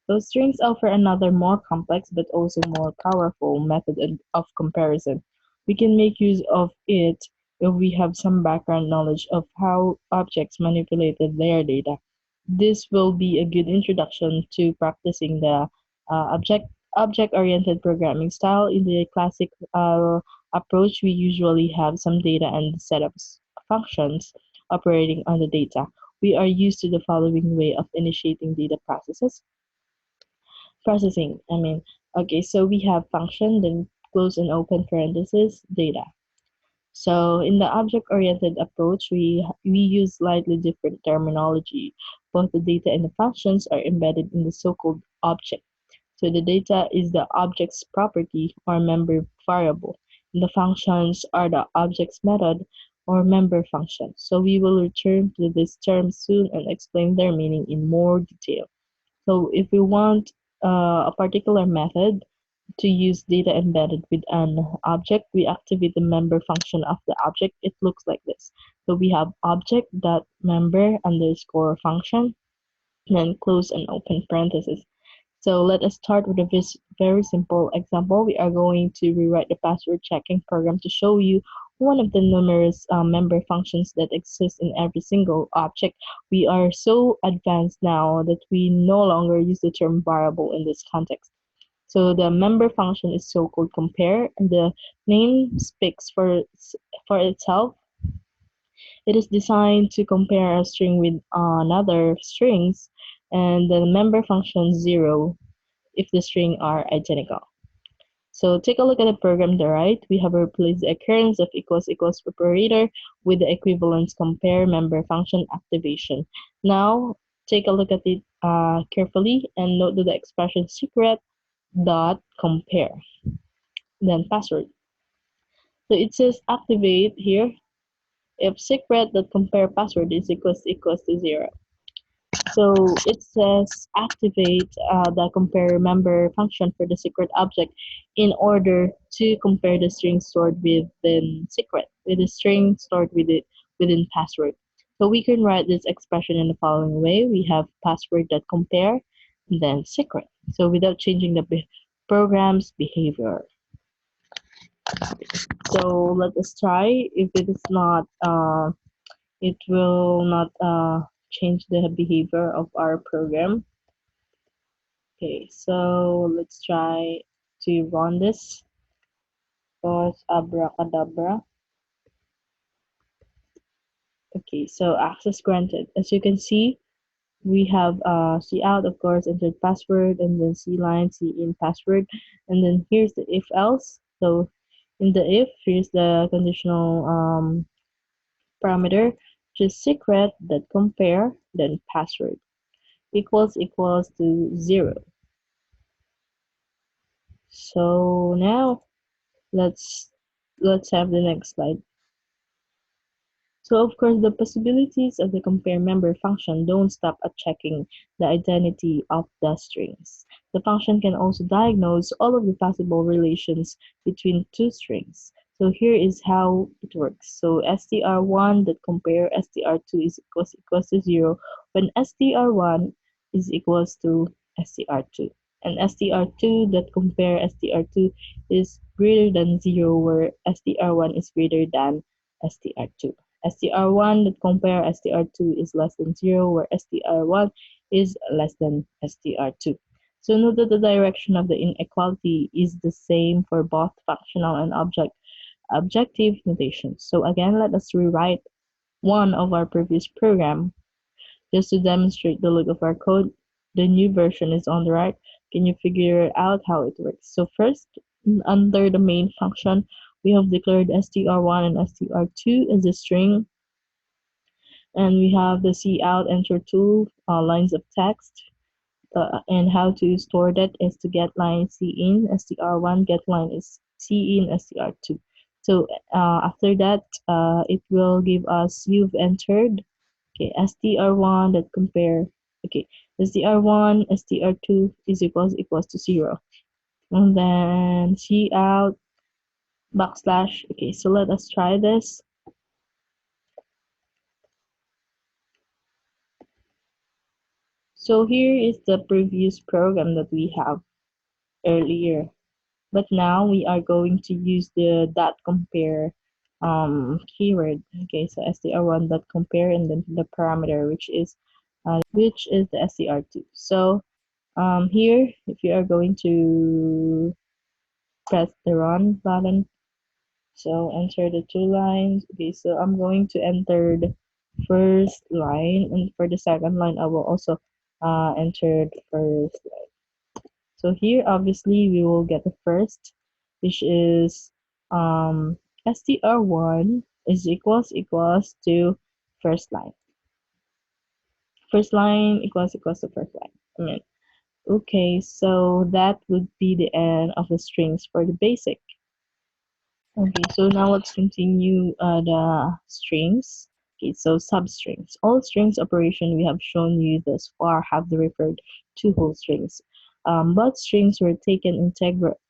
Those strings offer another more complex but also more powerful method of comparison. We can make use of it if we have some background knowledge of how objects manipulated their data. This will be a good introduction to practicing the object-oriented programming style. In the classic approach, we usually have some data and setups functions operating on the data. We are used to the following way of initiating data processing. Okay, so we have function, then close and open parenthesis, data. So in the object-oriented approach, we use slightly different terminology. Both the data and the functions are embedded in the so-called object. So the data is the object's property or member variable, and the functions are the object's method or member function. So we will return to these terms soon and explain their meaning in more detail. So if we want a particular method to use data embedded with an object, we activate the member function of the object. It looks like this. So we have object.member underscore function, and then close and open parentheses. So let us start with a very simple example. We are going to rewrite the password checking program to show you one of the numerous member functions that exist in every single object. We are so advanced now that we no longer use the term variable in this context. So the member function is so-called compare, and the name speaks for itself. It is designed to compare a string with another strings, and the member function 0 if the string are identical. So take a look at the program on the right. We have replaced the occurrence of equals equals operator with the equivalence compare member function activation. Now take a look at it carefully and note that the expression secret dot compare, then password. So it says activate here if secret dot compare password is equals to 0. So it says activate the compare member function for the secret object in order to compare the string stored within secret with the string stored within password. So we can write this expression in the following way. We have password.compare and then secret. So without changing the program's behavior. So let us try. If it is not, it will not change the behavior of our program. Okay, so let's try to run this. Pause abracadabra. Okay, so access granted. As you can see, we have C out, of course, entered password, and then C line, C in password, and then here's the if else. So in the if, here's the conditional parameter, just secret that compare, then password equals to 0. So now let's have the next slide. So of course, the possibilities of the compare member function don't stop at checking the identity of the strings. The function can also diagnose all of the possible relations between two strings. So here is how it works. So str1 that compare str2 is equals to 0 when str1 is equals to str2. And str2 that compare str2 is greater than 0 where str1 is greater than str2. str1 that compare str2 is less than 0 where str1 is less than str2. So note that the direction of the inequality is the same for both functional and objective notations. So again, let us rewrite one of our previous program just to demonstrate the look of our code. The new version is on the right. Can you figure out how it works? So first, under the main function, we have declared str1 and str2 as a string, and we have the cout enter two lines of text. And how to store that is to get line c in str1, get line is c in str2. So after that, it will give us you've entered. Okay, str1 that compare. Okay, str1 str2 is equals to 0, and then cout backslash. Okay, so let us try this. So here is the previous program that we have earlier, but now we are going to use the dot compare keyword. Okay, so str1 dot compare and then the parameter which is the str2. So here, if you are going to press the run button, so enter the two lines. Okay, so I'm going to enter the first line, and for the second line, I will also enter the first line. So here, obviously, we will get the first, which is str1 is equals to first line. First line equals to first line. I mean, okay, so that would be the end of the strings for the basic. Okay, so now let's continue the strings. Okay, so substrings. All strings operation we have shown you thus far have referred to whole strings, but strings were taken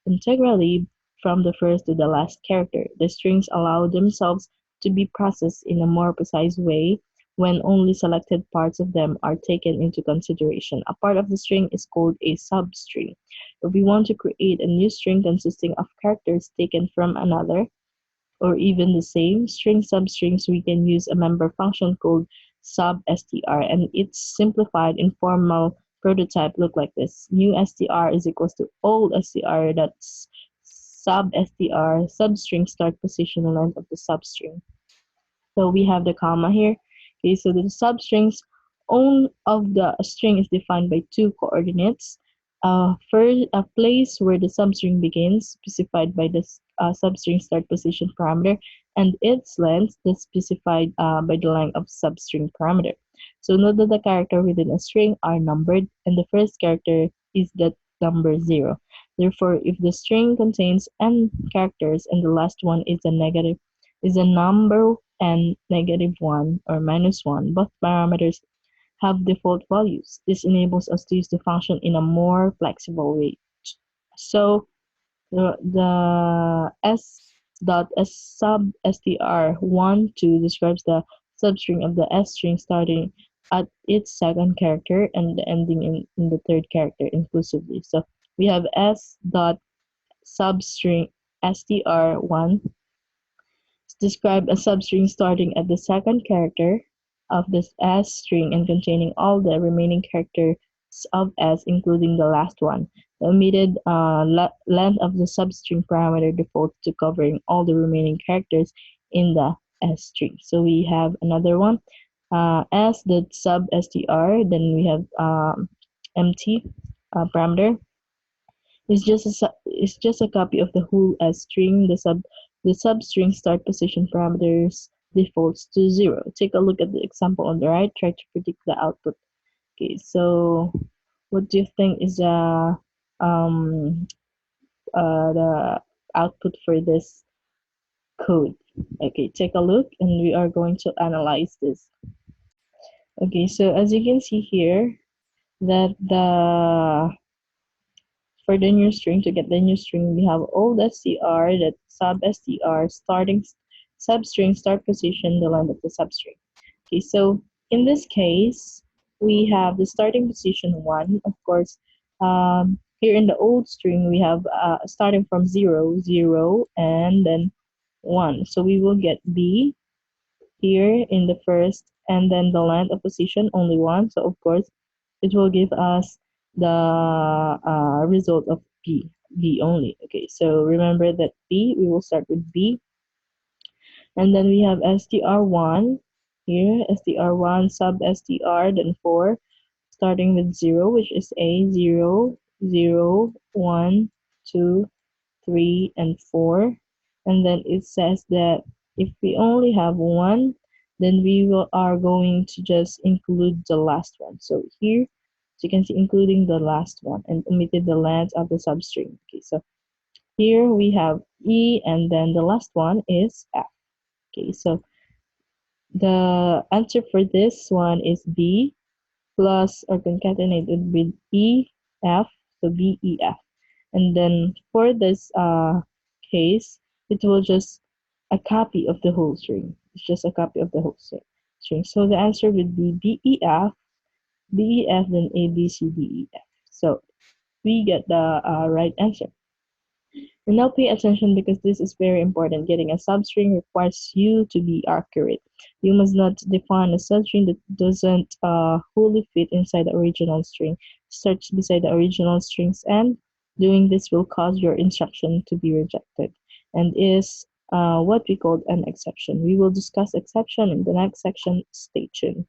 integrally from the first to the last character. The strings allow themselves to be processed in a more precise way when only selected parts of them are taken into consideration. A part of the string is called a substring. If we want to create a new string consisting of characters taken from another, or even the same string substrings, we can use a member function called substr, and its simplified informal prototype look like this. New str is equals to old str, that's substr, substring start position length of the substring. So we have the comma here. Okay, so the substrings own of the string is defined by two coordinates. First, a place where the substring begins, specified by the substring start position parameter, and its length is specified by the length of substring parameter. So note that the character within a string are numbered, and the first character is the number 0. Therefore, if the string contains n characters and the last one is a number and -1 or -1, both parameters have default values. This enables us to use the function in a more flexible way. So the s dot s sub str1 2 describes the substring of the s string starting at its second character and ending in the third character inclusively. So we have s dot substring str1 describe a substring starting at the second character of this S string and containing all the remaining characters of S, including the last one. The omitted length of the substring parameter defaults to covering all the remaining characters in the S string. So we have another one, S the sub str, then we have empty parameter. It's just a copy of the whole S string. The substring start position parameters defaults to 0. Take a look at the example on the right. Try to predict the output. Okay, so what do you think is the output for this code? Okay, take a look, and we are going to analyze this. Okay, so as you can see here, that the for the new string, to get the new string, we have old str, that sub str, starting substring, start position, the length of the substring. Okay, so in this case, we have the starting position 1. Of course, here in the old string, we have starting from 0, 0, and then 1. So we will get B here in the first, and then the length of position only 1. So of course, it will give us the result of B only. Okay, so remember that B, we will start with B, and then we have str1 here, str1 sub str, then 4, starting with 0, which is A, 0, 0, 1, 2, 3, and 4. And then it says that if we only have 1, then are going to just include the last one. So here, as you can see, including the last one and omitted the length of the substring. Okay, so here we have E, and then the last one is F. Okay, so the answer for this one is B plus or concatenated with E, F, so B, E, F. And then for this case, it will just a copy of the whole string. It's just a copy of the whole string. So the answer would be B, E, F, B, E, F, then A, B, C, D, E, F. So we get the right answer. And now pay attention because this is very important. Getting a substring requires you to be accurate. You must not define a substring that doesn't wholly fit inside the original string. Start beside the original strings, and doing this will cause your instruction to be rejected and is what we call an exception. We will discuss exception in the next section. Stay tuned.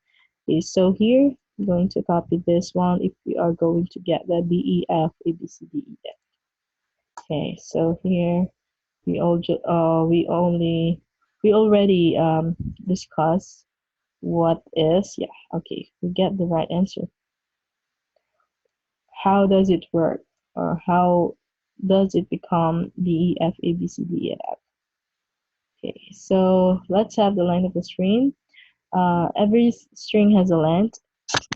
Okay, so here I'm going to copy this one if we are going to get the B, E, F, A, B, C, D, E, F. Okay, so here We already discussed what is, yeah, okay, we get the right answer. How does it work, or how does it become D, E, F, A, B, C, D, E, F? Okay, so let's have the length of the string. Every string has a length.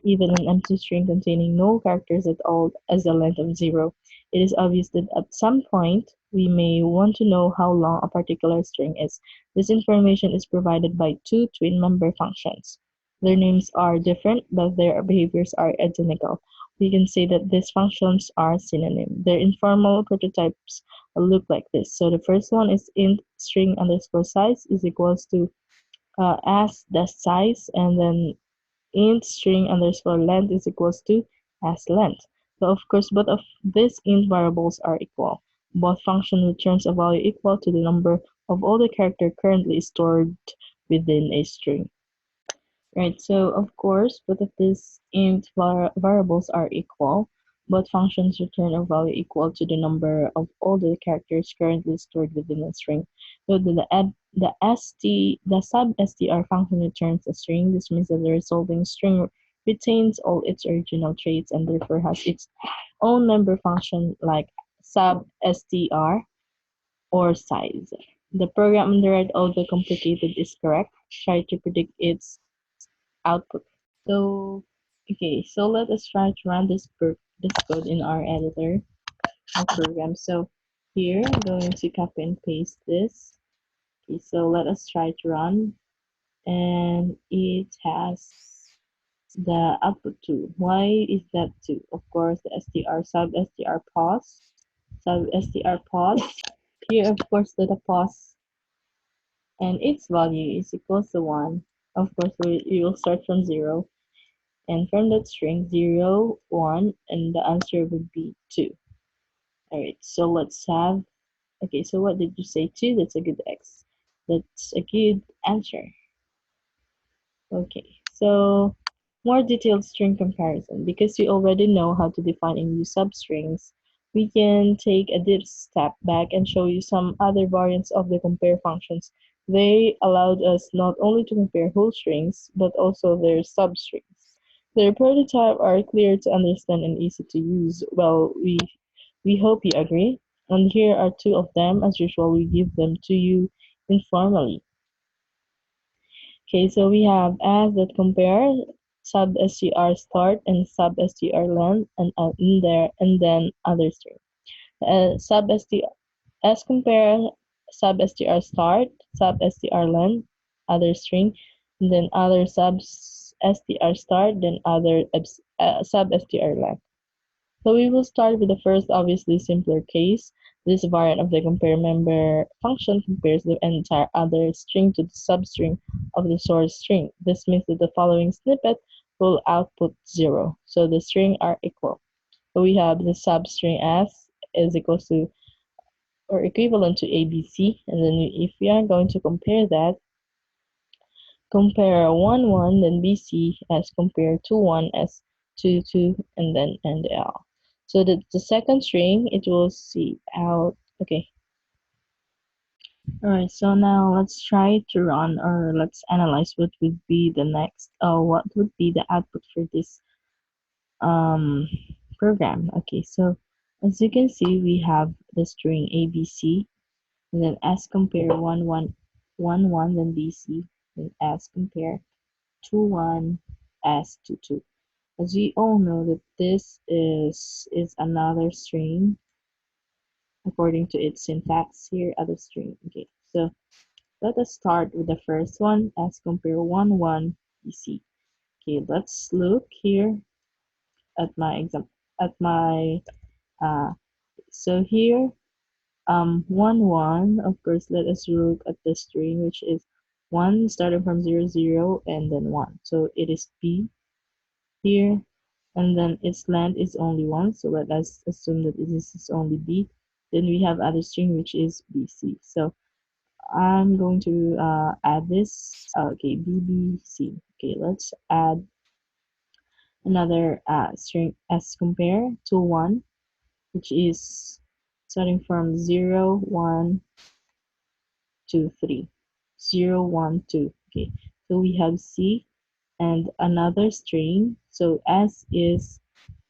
Even an empty string containing no characters at all has a length of 0. It is obvious that at some point we may want to know how long a particular string is. This information is provided by two twin member functions. Their names are different, but their behaviors are identical. We can say that these functions are synonym. Their informal prototypes look like this. So the first one is int string underscore size is equals to as the size, and then int string underscore length is equals to as length. So of course both of these int variables are equal. Both function returns a value equal to the number of all the character currently stored within a string. Right, so of course both of these int variables are equal. Both functions return a value equal to the number of all the characters currently stored within a string. So the sub str function returns a string. This means that the resulting string retains all its original traits and therefore has its own member function like sub str or size. The program on the right, although complicated, is correct. Try to predict its output. So, okay, so let us try to run this code in our editor, our program. So here, I'm going to copy and paste this. Okay, so let us try to run, and it has the output 2. Why is that 2? Of course, the str sub str pause. Here, of course, the pause and its value is equals to 1. Of course, we will start from 0. And from that string, 0, 1, and the answer would be 2. Alright, so let's have, okay, so what did you say? 2? That's a good X. That's a good answer. Okay, so more detailed string comparison. Because we already know how to define and use substrings, we can take a deep step back and show you some other variants of the compare functions. They allowed us not only to compare whole strings, but also their substrings. Their prototype are clear to understand and easy to use. Well, we hope you agree. And here are two of them. As usual, we give them to you informally. Okay, so we have as that compare sub str start and sub str length and in there and then other string. Sub str as compare sub str start, sub str length, other string, and then other sub str start, then other sub str length. So we will start with the first obviously simpler case. This variant of the compare member function compares the entire other string to the substring of the source string. This means that the following snippet will output 0. So the string are equal. So we have the substring s is equals to or equivalent to ABC, and then if we are going to compare that, compare 1 1 then BC as compare 2 1 as 2 2 and then NL. So the second string it will see out. Okay. Alright, so now let's try to run or let's analyze what would be the next what would be the output for this um program. Okay, so as you can see we have the string ABC and then as compare 1 1 1 1 then BC and as compare 2 1 as 2 2. As we all know that this is another string according to its syntax here, other string. Okay, so let us start with the first one as compare 1 1 BC. Okay, let's look here at my example at my uh so here 1 1, of course let us look at the string which is 1 starting from 0 0 and then 1. So it is B here, and then its length is only 1, so let us assume that this is only B. Then we have other string which is BC. So I'm going to add this. Okay, BBC. Okay, let's add another string as compare to 1, which is starting from 0 1 2, 3. 0, 1, 2. Okay, so we have C and another string. So S is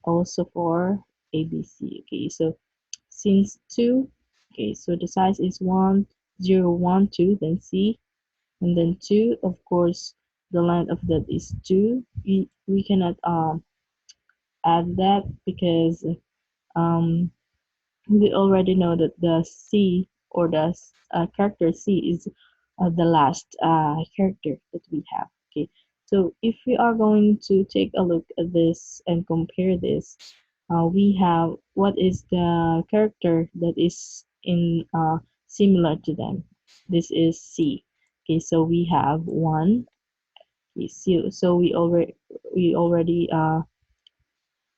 also for ABC. Okay, so since 2, okay, so the size is 1, 0, 1, 2, then C, and then 2, of course, the length of that is 2. We cannot add that because um, we already know that the C or the character C is the last character that we have. Okay, so if we are going to take a look at this and compare this, we have what is the character that is in similar to them. This is C. Okay, so we have 1. Okay, so we already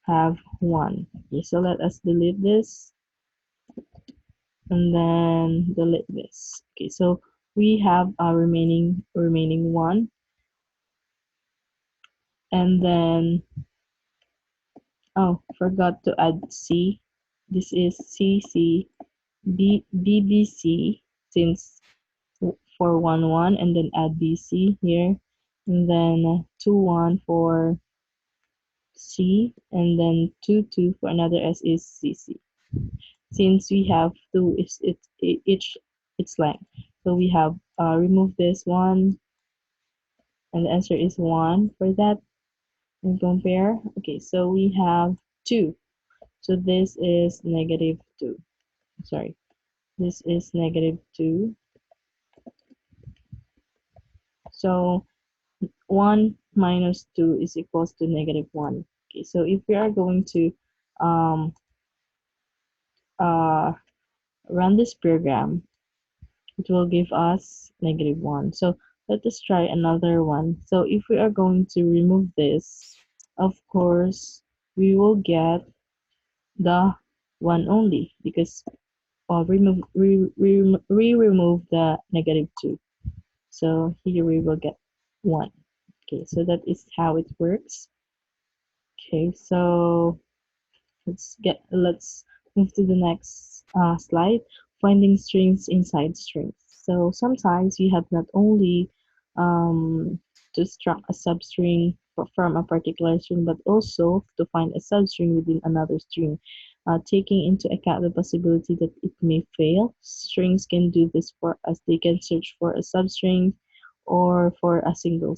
have 1. Okay, so let us delete this and then delete this. Okay, so we have our remaining 1, and then oh, forgot to add C. This is CC BBC since for 1 1, and then add BC here, and then 2 1 for C, and then 2 2 for another S is CC. Since we have 2 is each its length, so we have remove this one, and the answer is 1 for that. And compare. Okay, so we have 2. So this is negative 2. Sorry, this is negative 2. So 1 minus 2 is equals to negative 1. Okay, so if we are going to um, uh, run this program, it will give us negative 1. So let us try another one. So if we are going to remove this, of course, we will get the 1 only because we remove the negative 2. So here we will get 1. Okay, so that is how it works. Okay, so let's move to the next slide. Finding strings inside strings. So sometimes you have not only to struct a substring from a particular string, but also to find a substring within another string. Taking into account the possibility that it may fail, strings can do this for us. They can search for a substring or for a single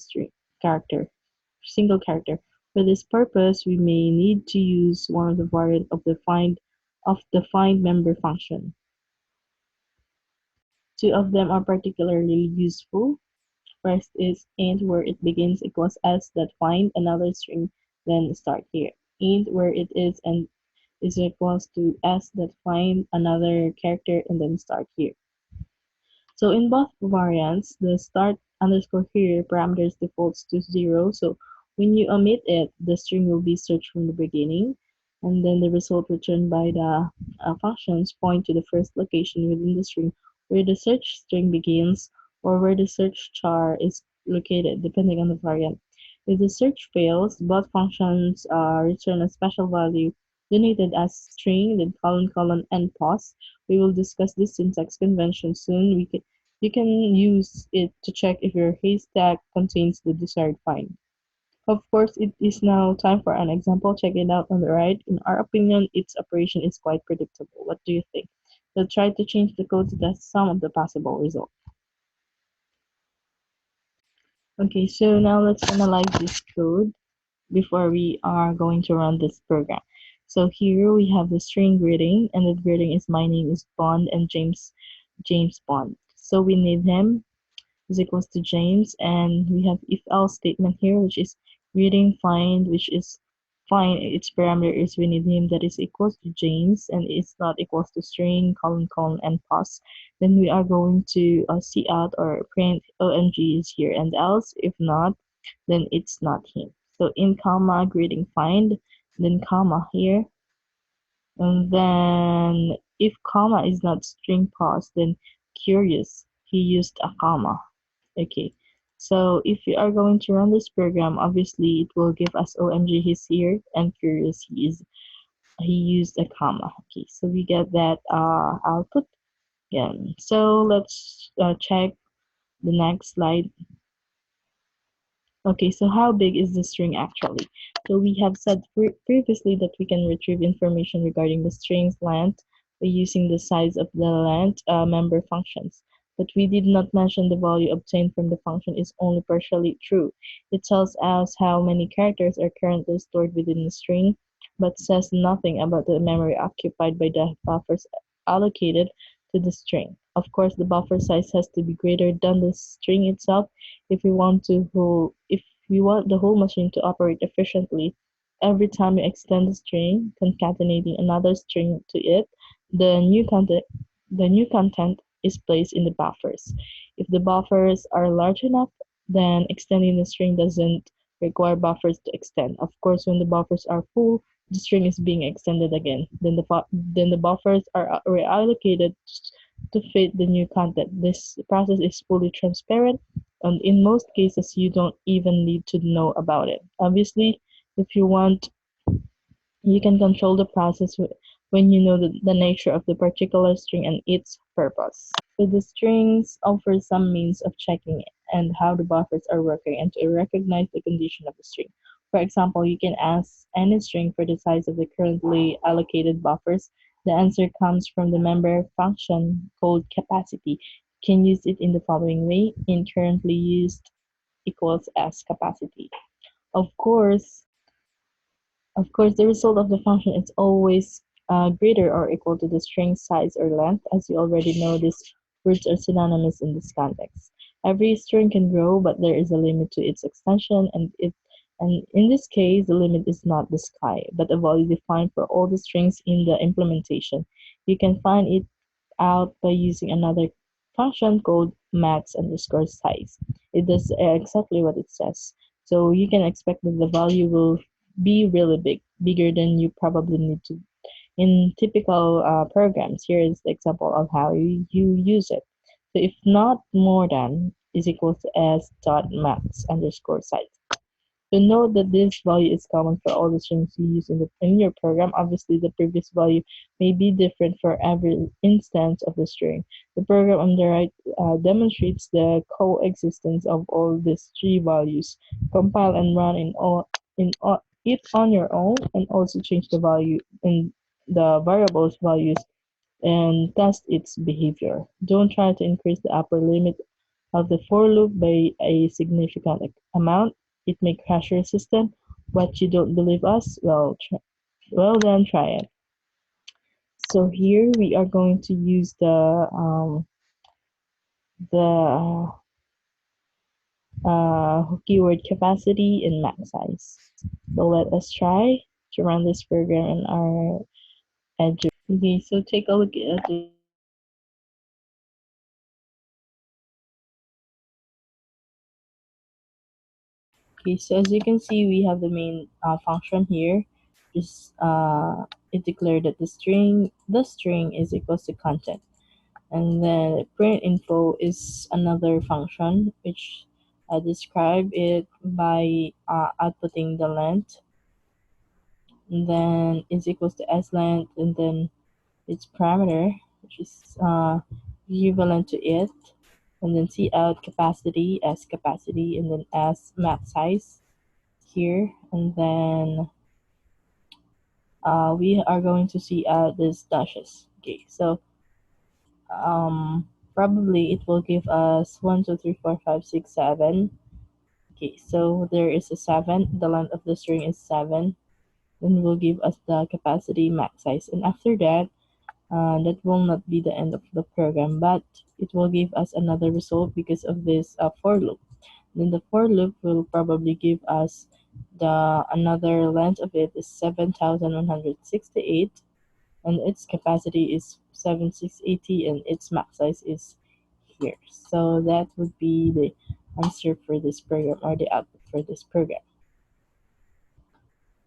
character. For this purpose, we may need to use one of the variant of the find member function. Two of them are particularly useful. First is int where it begins equals s that find another string, then start here. Int where it is and is equals to s that find another character and then start here. So in both variants, the start underscore here parameters defaults to 0. So when you omit it, the string will be searched from the beginning, and then the result returned by the functions point to the first location within the string where the search string begins or where the search char is located, depending on the variant. If the search fails, both functions return a special value denoted as string, then colon, and pause. We will discuss this syntax convention soon. You can use it to check if your haystack contains the desired find. Of course, it is now time for an example. Check it out on the right. In our opinion, its operation is quite predictable. What do you think? Let's try to change the code to test some of the possible results. Okay, so now let's analyze this code before we are going to run this program. So here we have the string greeting, and the greeting is my name is Bond and James Bond. So we need him is equals to James, and we have if else statement here, which is greeting find, which is find its parameter is we need him that is equals to James, and it's not equals to string colon and pause. Then we are going to see out or print omg is here, and else if not, then it's not him. So in comma greeting find, then comma here, and then if comma is not string pause, then curious, he used a comma. Okay, so if we are going to run this program, obviously it will give us OMG he's here and curious he used a comma. Okay, so we get that output. Yeah. So let's check the next slide. Okay, so how big is the string actually? So we have said previously that we can retrieve information regarding the string's length by using the size of the length member functions. But we did not mention the value obtained from the function is only partially true. It tells us how many characters are currently stored within the string, but says nothing about the memory occupied by the buffers allocated to the string. Of course, the buffer size has to be greater than the string itself if we want the whole machine to operate efficiently. Every time you extend the string, concatenating another string to it, the new content the new content is placed in the buffers. If the buffers are large enough, then extending the string doesn't require buffers to extend. Of course, when the buffers are full, the string is being extended again. Then the buffers are reallocated to fit the new content. This process is fully transparent, and in most cases, you don't even need to know about it. Obviously, if you want, you can control the process when you know the nature of the particular string and its purpose. So the strings offer some means of checking and how the buffers are working and to recognize the condition of the string. For example, you can ask any string for the size of the currently allocated buffers. The answer comes from the member function called capacity. You can use it in the following way: in currently used equals as capacity. Of course, the result of the function is always greater or equal to the string size or length. As you already know, these words are synonymous in this context. Every string can grow, but there is a limit to its extension, and in this case, the limit is not the sky, but a value defined for all the strings in the implementation. You can find it out by using another function called max underscore size. It does exactly what it says. So you can expect that the value will be really big, bigger than you probably need to. In typical programs, here is the example of how you use it. So if not more than is equal to s dot max underscore size. So note that this value is common for all the strings you use in your program. Obviously, the previous value may be different for every instance of the string. The program on the right demonstrates the coexistence of all these three values. Compile and run it on your own, and also change the value in the variable's values and test its behavior. Don't try to increase the upper limit of the for loop by a significant amount. It may crash your system. What you don't believe us? Well then try it. So here we are going to use the keyword capacity and max size. So let us try to run this program in our edge. Okay, so take a look at it. Okay, so as you can see, we have the main function here. Just it declared that the string is equals to content, and then print info is another function which describe it by outputting the length, and then is equals to s length, and then its parameter which is equivalent to it, and then see out capacity as capacity, and then as map size here, and then we are going to see these dashes. Okay, so probably it will give us 1, 2, 3, 4, 5, 6, 7. Okay, so there is a 7. The length of the string is 7. Then will give us the capacity max size, and after that, that will not be the end of the program, but it will give us another result because of this for loop. Then the for loop will probably give us the another length of it is 7,168, and its capacity is 7680, and its max size is here. So that would be the answer for this program, or the output for this program.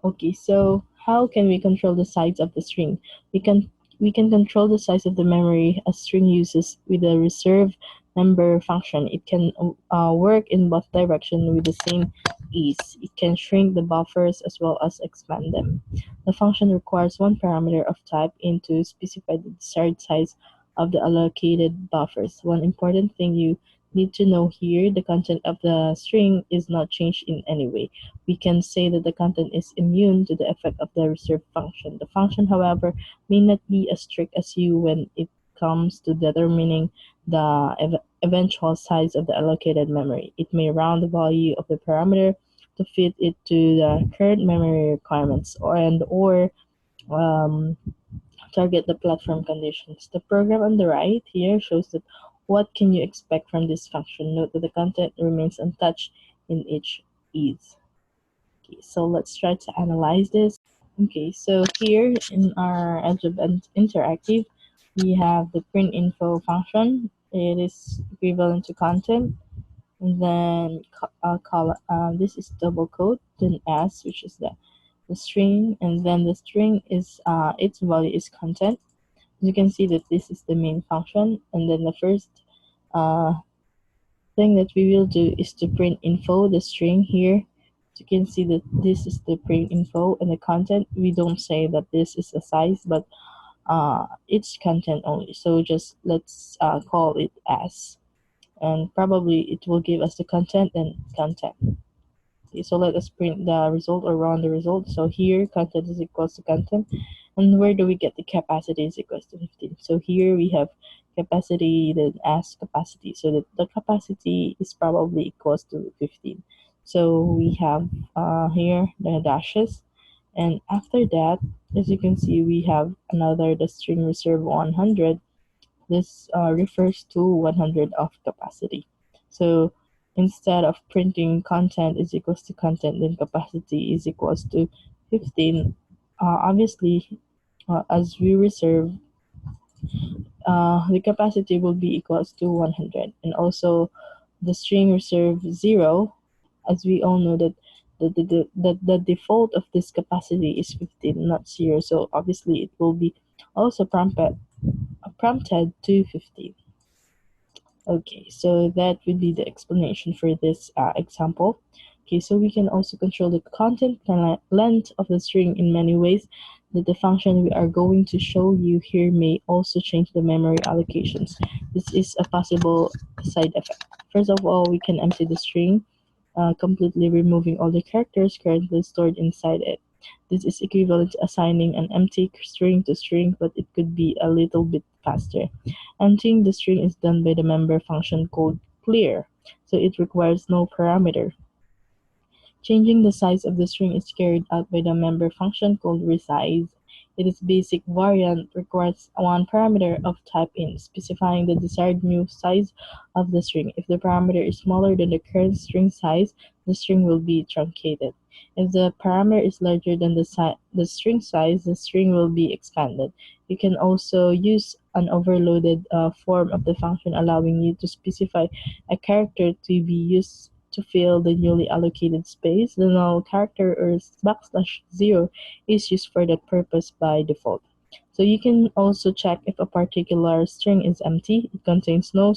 Okay, so how can we control the size of the string? We can we can control the size of the memory a string uses with the reserve member function. It can work in both directions with the same ease. It can shrink the buffers as well as expand them. The function requires one parameter of type int to specify the desired size of the allocated buffers. One important thing you need to know here, the content of the string is not changed in any way. We can say that the content is immune to the effect of the reserved function. The function, however, may not be as strict as you when it comes to determining the eventual size of the allocated memory. It may round the value of the parameter to fit it to the current memory requirements or um, target the platform conditions. The program on the right here shows that what can you expect from this function. Note that the content remains untouched in each is. Okay, so let's try to analyze this. Okay, so here in our edge of interactive, we have the print info function. It is equivalent to content, and then this is double quote, then s, which is the string, and then the string is its value is content. You can see that this is the main function, and then the first uh, thing that we will do is to print info, the string here. So you can see that this is the print info, and the content, we don't say that this is a size, but it's content only. So just let's call it as, and probably it will give us the content and content. Okay, so let us print the result or run the result. So here content is equals to content, and where do we get the capacity is equals to 15? So here we have capacity, then as capacity, so that the capacity is probably equals to 15. So we have here the dashes, and after that, as you can see, we have another the string reserve 100. This refers to 100 of capacity. So instead of printing content is equals to content, then capacity is equals to 15. Obviously, as we reserve, the capacity will be equals to 100. And also the string reserve 0, as we all know that the default of this capacity is 15, not 0. So obviously it will be also prompted to 15. Okay, so that would be the explanation for this example. Okay, so we can also control the content length of the string in many ways. That the function we are going to show you here may also change the memory allocations. This is a possible side effect. First of all, we can empty the string, completely removing all the characters currently stored inside it. This is equivalent to assigning an empty string to string, but it could be a little bit faster. Emptying the string is done by the member function called clear, so it requires no parameter. Changing the size of the string is carried out by the member function called resize. Its basic variant requires one parameter of type int, specifying the desired new size of the string. If the parameter is smaller than the current string size, the string will be truncated. If the parameter is larger than the string size, the string will be expanded. You can also use an overloaded form of the function, allowing you to specify a character to be used to fill the newly allocated space. The null character or \0 is used for that purpose by default. So you can also check if a particular string is empty. It contains no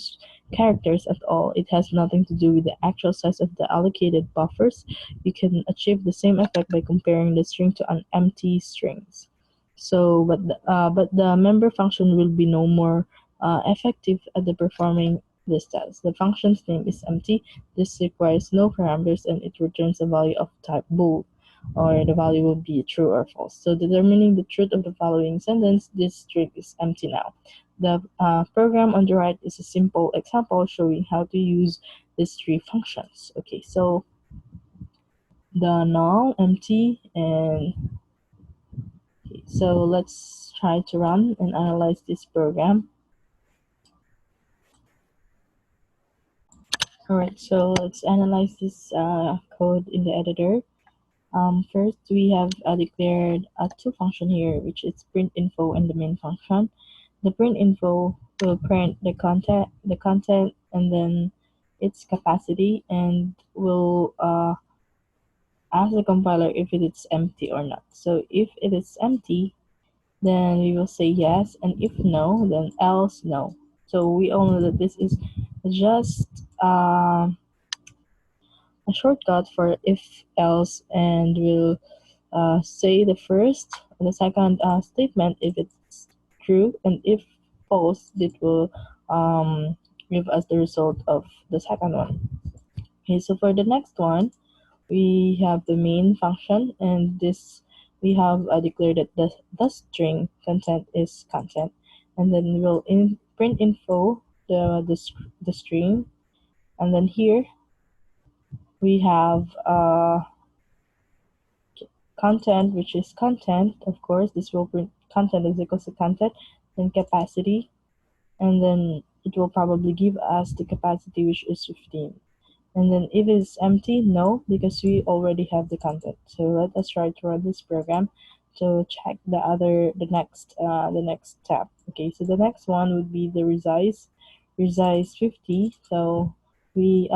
characters at all. It has nothing to do with the actual size of the allocated buffers. You can achieve the same effect by comparing the string to an empty strings. So, but the member function will be no more effective at the performing this task. The function's name is empty. This requires no parameters and it returns a value of type bool, or the value will be true or false. So determining the truth of the following sentence, this string is empty now. The program on the right is a simple example showing how to use these three functions. Okay, so the null, empty, and okay, so let's try to run and analyze this program. Alright, so let's analyze this code in the editor. First, we have declared two function here, which is print info and the main function. The print info will print the content, and then its capacity, and will ask the compiler if it is empty or not. So if it is empty, then we will say yes, and if no, then else no. So we all know that this is just a shortcut for if else, and we'll say the first and the second statement if it's true, and if false, it will give us the result of the second one. Okay, so for the next one, we have the main function, and this we have declared that the string content is content, and then we'll print info the string, and then here we have content, which is content. Of course, this will print content is equals to content, then capacity, and then it will probably give us the capacity, which is 15. And then if it's empty, no, because we already have the content. So let us try to run this program to check the next step. Okay, so the next one would be the resize 50. So we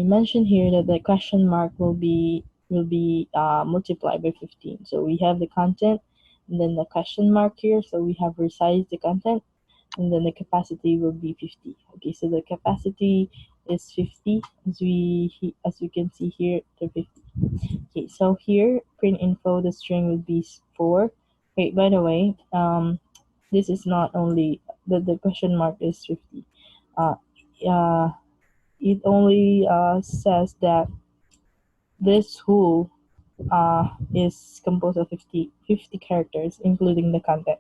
mentioned here that the question mark will be multiplied by 15. So we have the content and then the question mark here. So we have resized the content, and then the capacity will be 50. Okay, so the capacity is 50 as we can see here, the 50. Okay, so here print info, the string will be 4. Okay, by the way, this is not only the question mark is 50. Uh, uh, it only says that this whole is composed of 50 characters, including the content.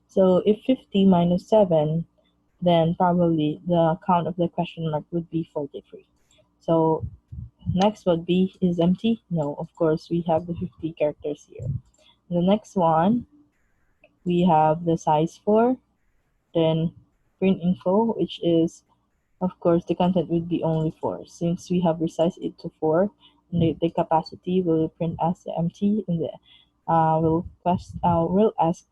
So if 50 minus 7, then probably the count of the question mark would be 43. So next would be, is empty? No, of course, we have the 50 characters here. The next one, we have the size 4, then print info, which is, of course, the content would be only 4. Since we have resized it to 4, the capacity will print as empty, and the will ask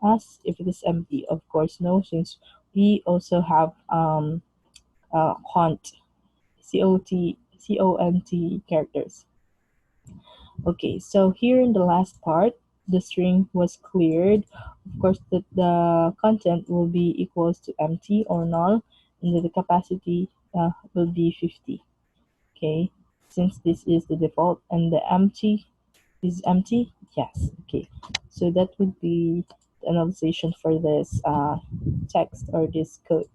us if it is empty. Of course, no, since we also have cont characters. Okay, so here in the last part, the string was cleared. Of course, the content will be equals to empty or null, and the capacity will be 50. Okay, since this is the default, and the empty is empty, yes. Okay, so that would be the analyzation for this text or this code.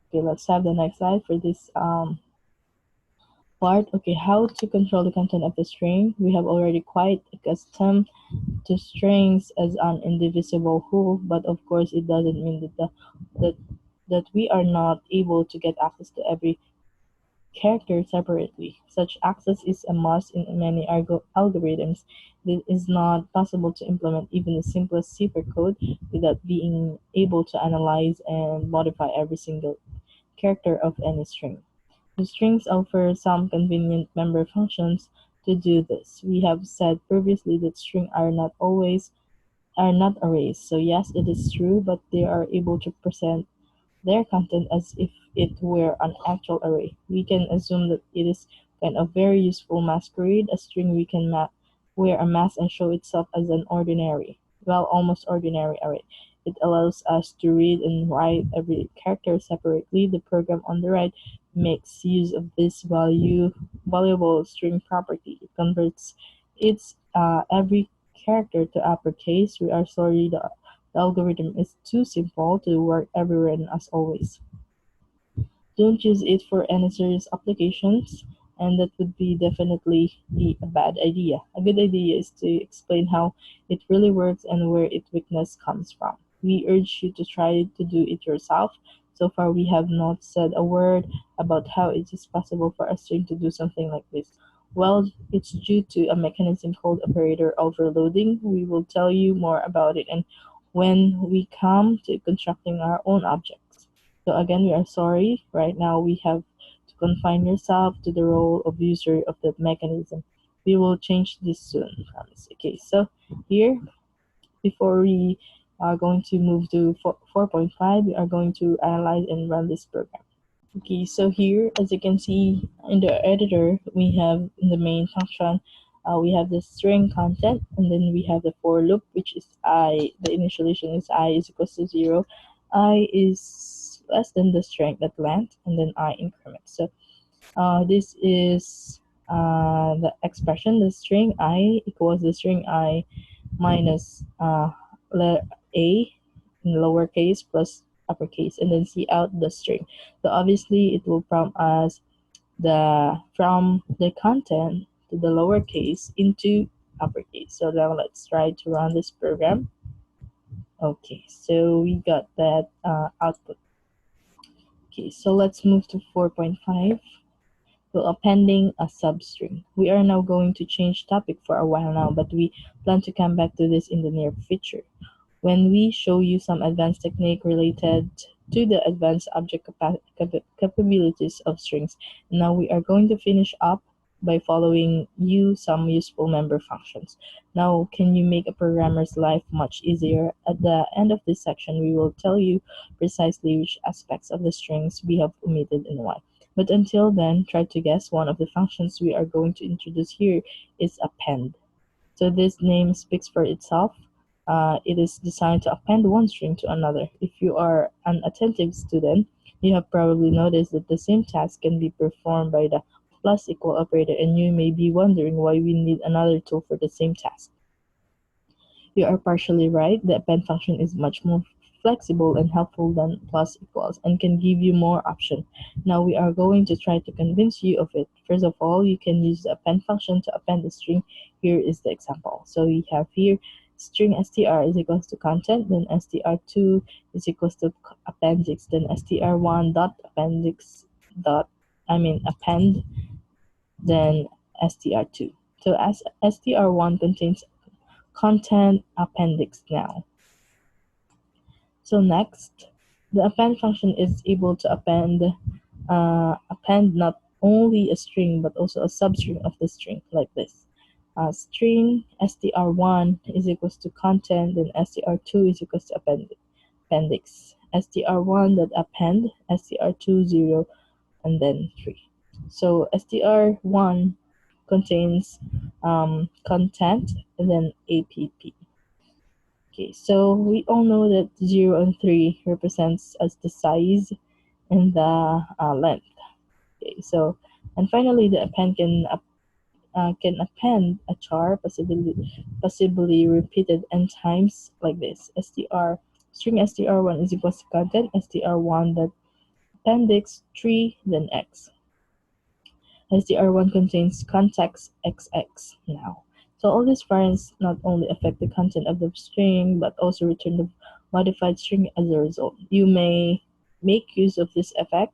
Okay, let's have the next slide for this part. Okay, how to control the content of the string. We have already quite accustomed to strings as an indivisible whole, but of course it doesn't mean that we are not able to get access to every character separately. Such access is a must in many algorithms. It is not possible to implement even the simplest cipher code without being able to analyze and modify every single character of any string. The strings offer some convenient member functions to do this. We have said previously that strings are not arrays. So yes, it is true, but they are able to present their content as if it were an actual array. We can assume that it is kind of very useful masquerade. A string we can wear a mask and show itself as an almost ordinary array. It allows us to read and write every character separately. The program on the right makes use of this valuable string property. It converts its every character to uppercase. We are sorry, the algorithm is too simple to work everywhere, and as always, don't use it for any serious applications, and that would be definitely be a bad idea. A good idea is to explain how it really works and where its weakness comes from. We urge you to try to do it yourself. So far, we have not said a word about how it is possible for a string to do something like this. Well, it's due to a mechanism called operator overloading. We will tell you more about it and when we come to constructing our own objects. So again, we are sorry. Right now, we have to confine yourself to the role of user of that mechanism. We will change this soon, promise. Okay, so here, before we are going to move to 4.5, we are going to analyze and run this program. Okay, so here, as you can see in the editor, we have in the main function, we have the string content, and then we have the for loop, which is I. The initialization is I is equals to 0. I is less than the string at length, and then I increment. So this is the expression, the string I equals the string I minus letter A in lowercase plus uppercase, and then see out the string. So obviously it will prompt us from the content to the lowercase into uppercase. So now let's try to run this program. Okay, so we got that output. Okay, so let's move to 4.5. Well, appending a substring. We are now going to change topic for a while now, but we plan to come back to this in the near future when we show you some advanced technique related to the advanced object capabilities of strings. Now we are going to finish up by following you some useful member functions. Now, can you make a programmer's life much easier? At the end of this section, we will tell you precisely which aspects of the strings we have omitted and why. But until then, try to guess one of the functions we are going to introduce here is append. So this name speaks for itself. It is designed to append one string to another. If you are an attentive student, you have probably noticed that the same task can be performed by the plus equal operator, and you may be wondering why we need another tool for the same task. You are partially right. The append function is much more flexible and helpful than plus equals and can give you more options. Now we are going to try to convince you of it. First of all, you can use the append function to append a string. Here is the example. So we have here string str is equals to content, then str2 is equals to appendix, then str1 dot appendix dot append, then str2. So as str1 contains content appendix now. So next, the append function is able to append not only a string but also a substring of the string like this. String str1 is equals to content, then str2 is equals to appendix. str1 that append str2 0 and then 3. So str1 contains content and then app. Okay, so we all know that 0 and 3 represents as the size and the length. Okay, so and finally the append can append a char possibly repeated n times like this. String str1 is equals to content str1 that appendix 3 then x. SDR1 contains context XX now. So all these variants not only affect the content of the string, but also return the modified string as a result. You may make use of this effect,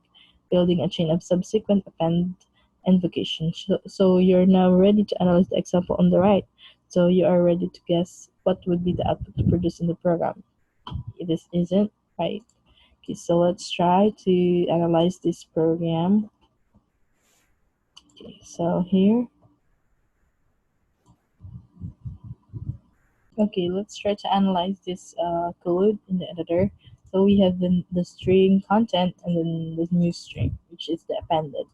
building a chain of subsequent append invocations. So you're now ready to analyze the example on the right. So you are ready to guess what would be the output to produce in the program. This isn't right. Okay, so let's try to analyze this program. Okay, so here. Okay, let's try to analyze this code in the editor. So we have the string content and then the new string, which is the appended.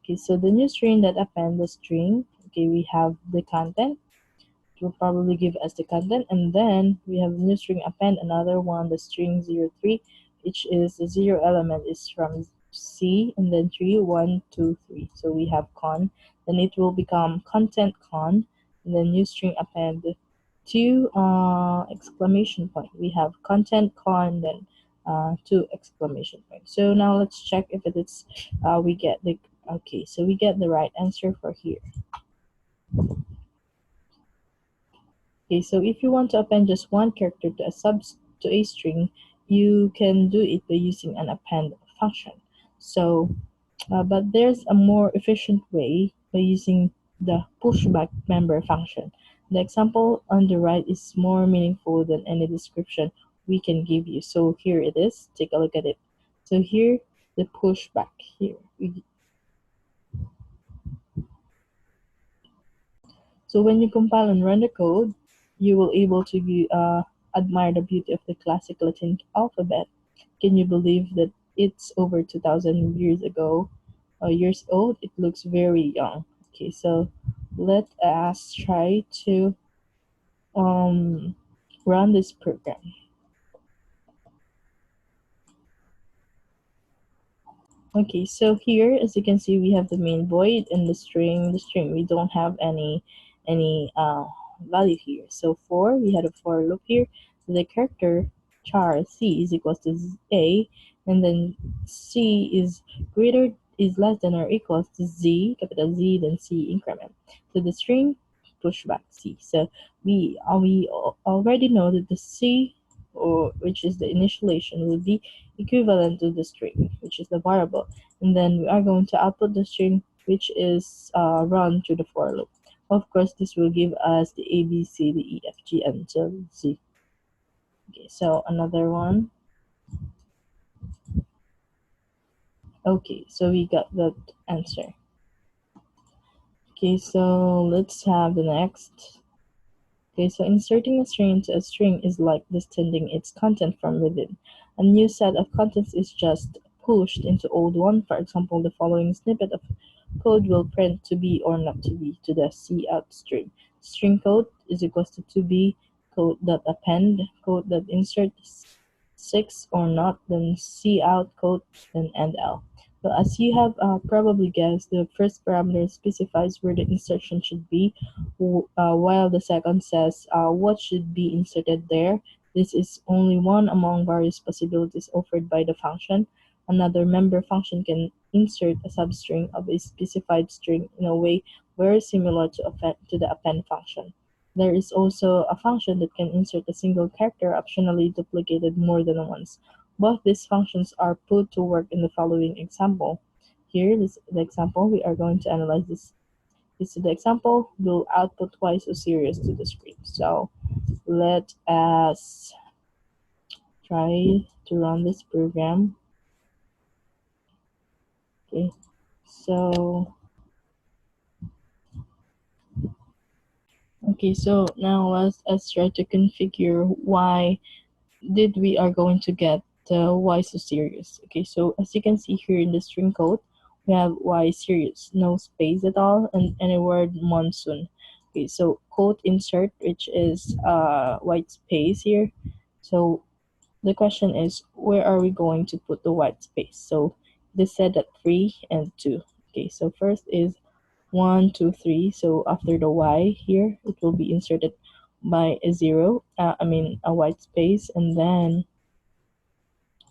Okay, so the new string that append the string, okay, we have the content. It will probably give us the content, and then we have the new string append another one, the string 03, which is the 0 element is from C, and then 3, 1, 2, 3. So we have con, then it will become content con, and then new string append 2 exclamation point. We have content con, then 2 exclamation point. So now let's check if it is we get the okay. So we get the right answer for here. Okay, so if you want to append just one character to a string, you can do it by using an append function. So, but there's a more efficient way by using the pushback member function. The example on the right is more meaningful than any description we can give you. So here it is. Take a look at it. So here, the pushback here. So when you compile and run the code, you will able to admire the beauty of the classic Latin alphabet. Can you believe that it's over 2,000 years ago, years old? It looks very young. Okay, so let us try to run this program. Okay, so here, as you can see, we have the main void and the string. The string, we don't have any value here. So for, we had a for loop here. The character char c is equals to a, and then c is less than or equals to z, capital Z, then c increment. So the string pushback c. So we already know that the c, or which is the initialization, will be equivalent to the string, which is the variable, and then we are going to output the string, which is run through the for loop. Of course, this will give us the A, B, C, D, E, F, G until Z. Okay, so another one. Okay, so we got that answer. Okay, so let's have the next. Okay, so inserting a string into a string is like distending its content from within. A new set of contents is just pushed into old one. For example, the following snippet of code will print to be or not to be to the cout string. String code is equals to be code.append, code.insert 6 or not, then cout code, then end L. So as you have probably guessed, the first parameter specifies where the insertion should be, while the second says what should be inserted there. This is only one among various possibilities offered by the function. Another member function can insert a substring of a specified string in a way very similar to the append function. There is also a function that can insert a single character optionally duplicated more than once. Both these functions are put to work in the following example. Here is the example. We are going to analyze this. This is the example. We'll output twice a series to the screen. So let us try to run this program. Okay, so now let's try to configure why did we are going to get the y so series. Okay, so as you can see here in the string code, we have y series, no space at all, and any word monsoon. Okay, so quote insert, which is white space here. So the question is, where are we going to put the white space? So this said that 3 and 2. Okay, so first is 1, 2, 3. So after the y here, it will be inserted by a 0, a white space, and then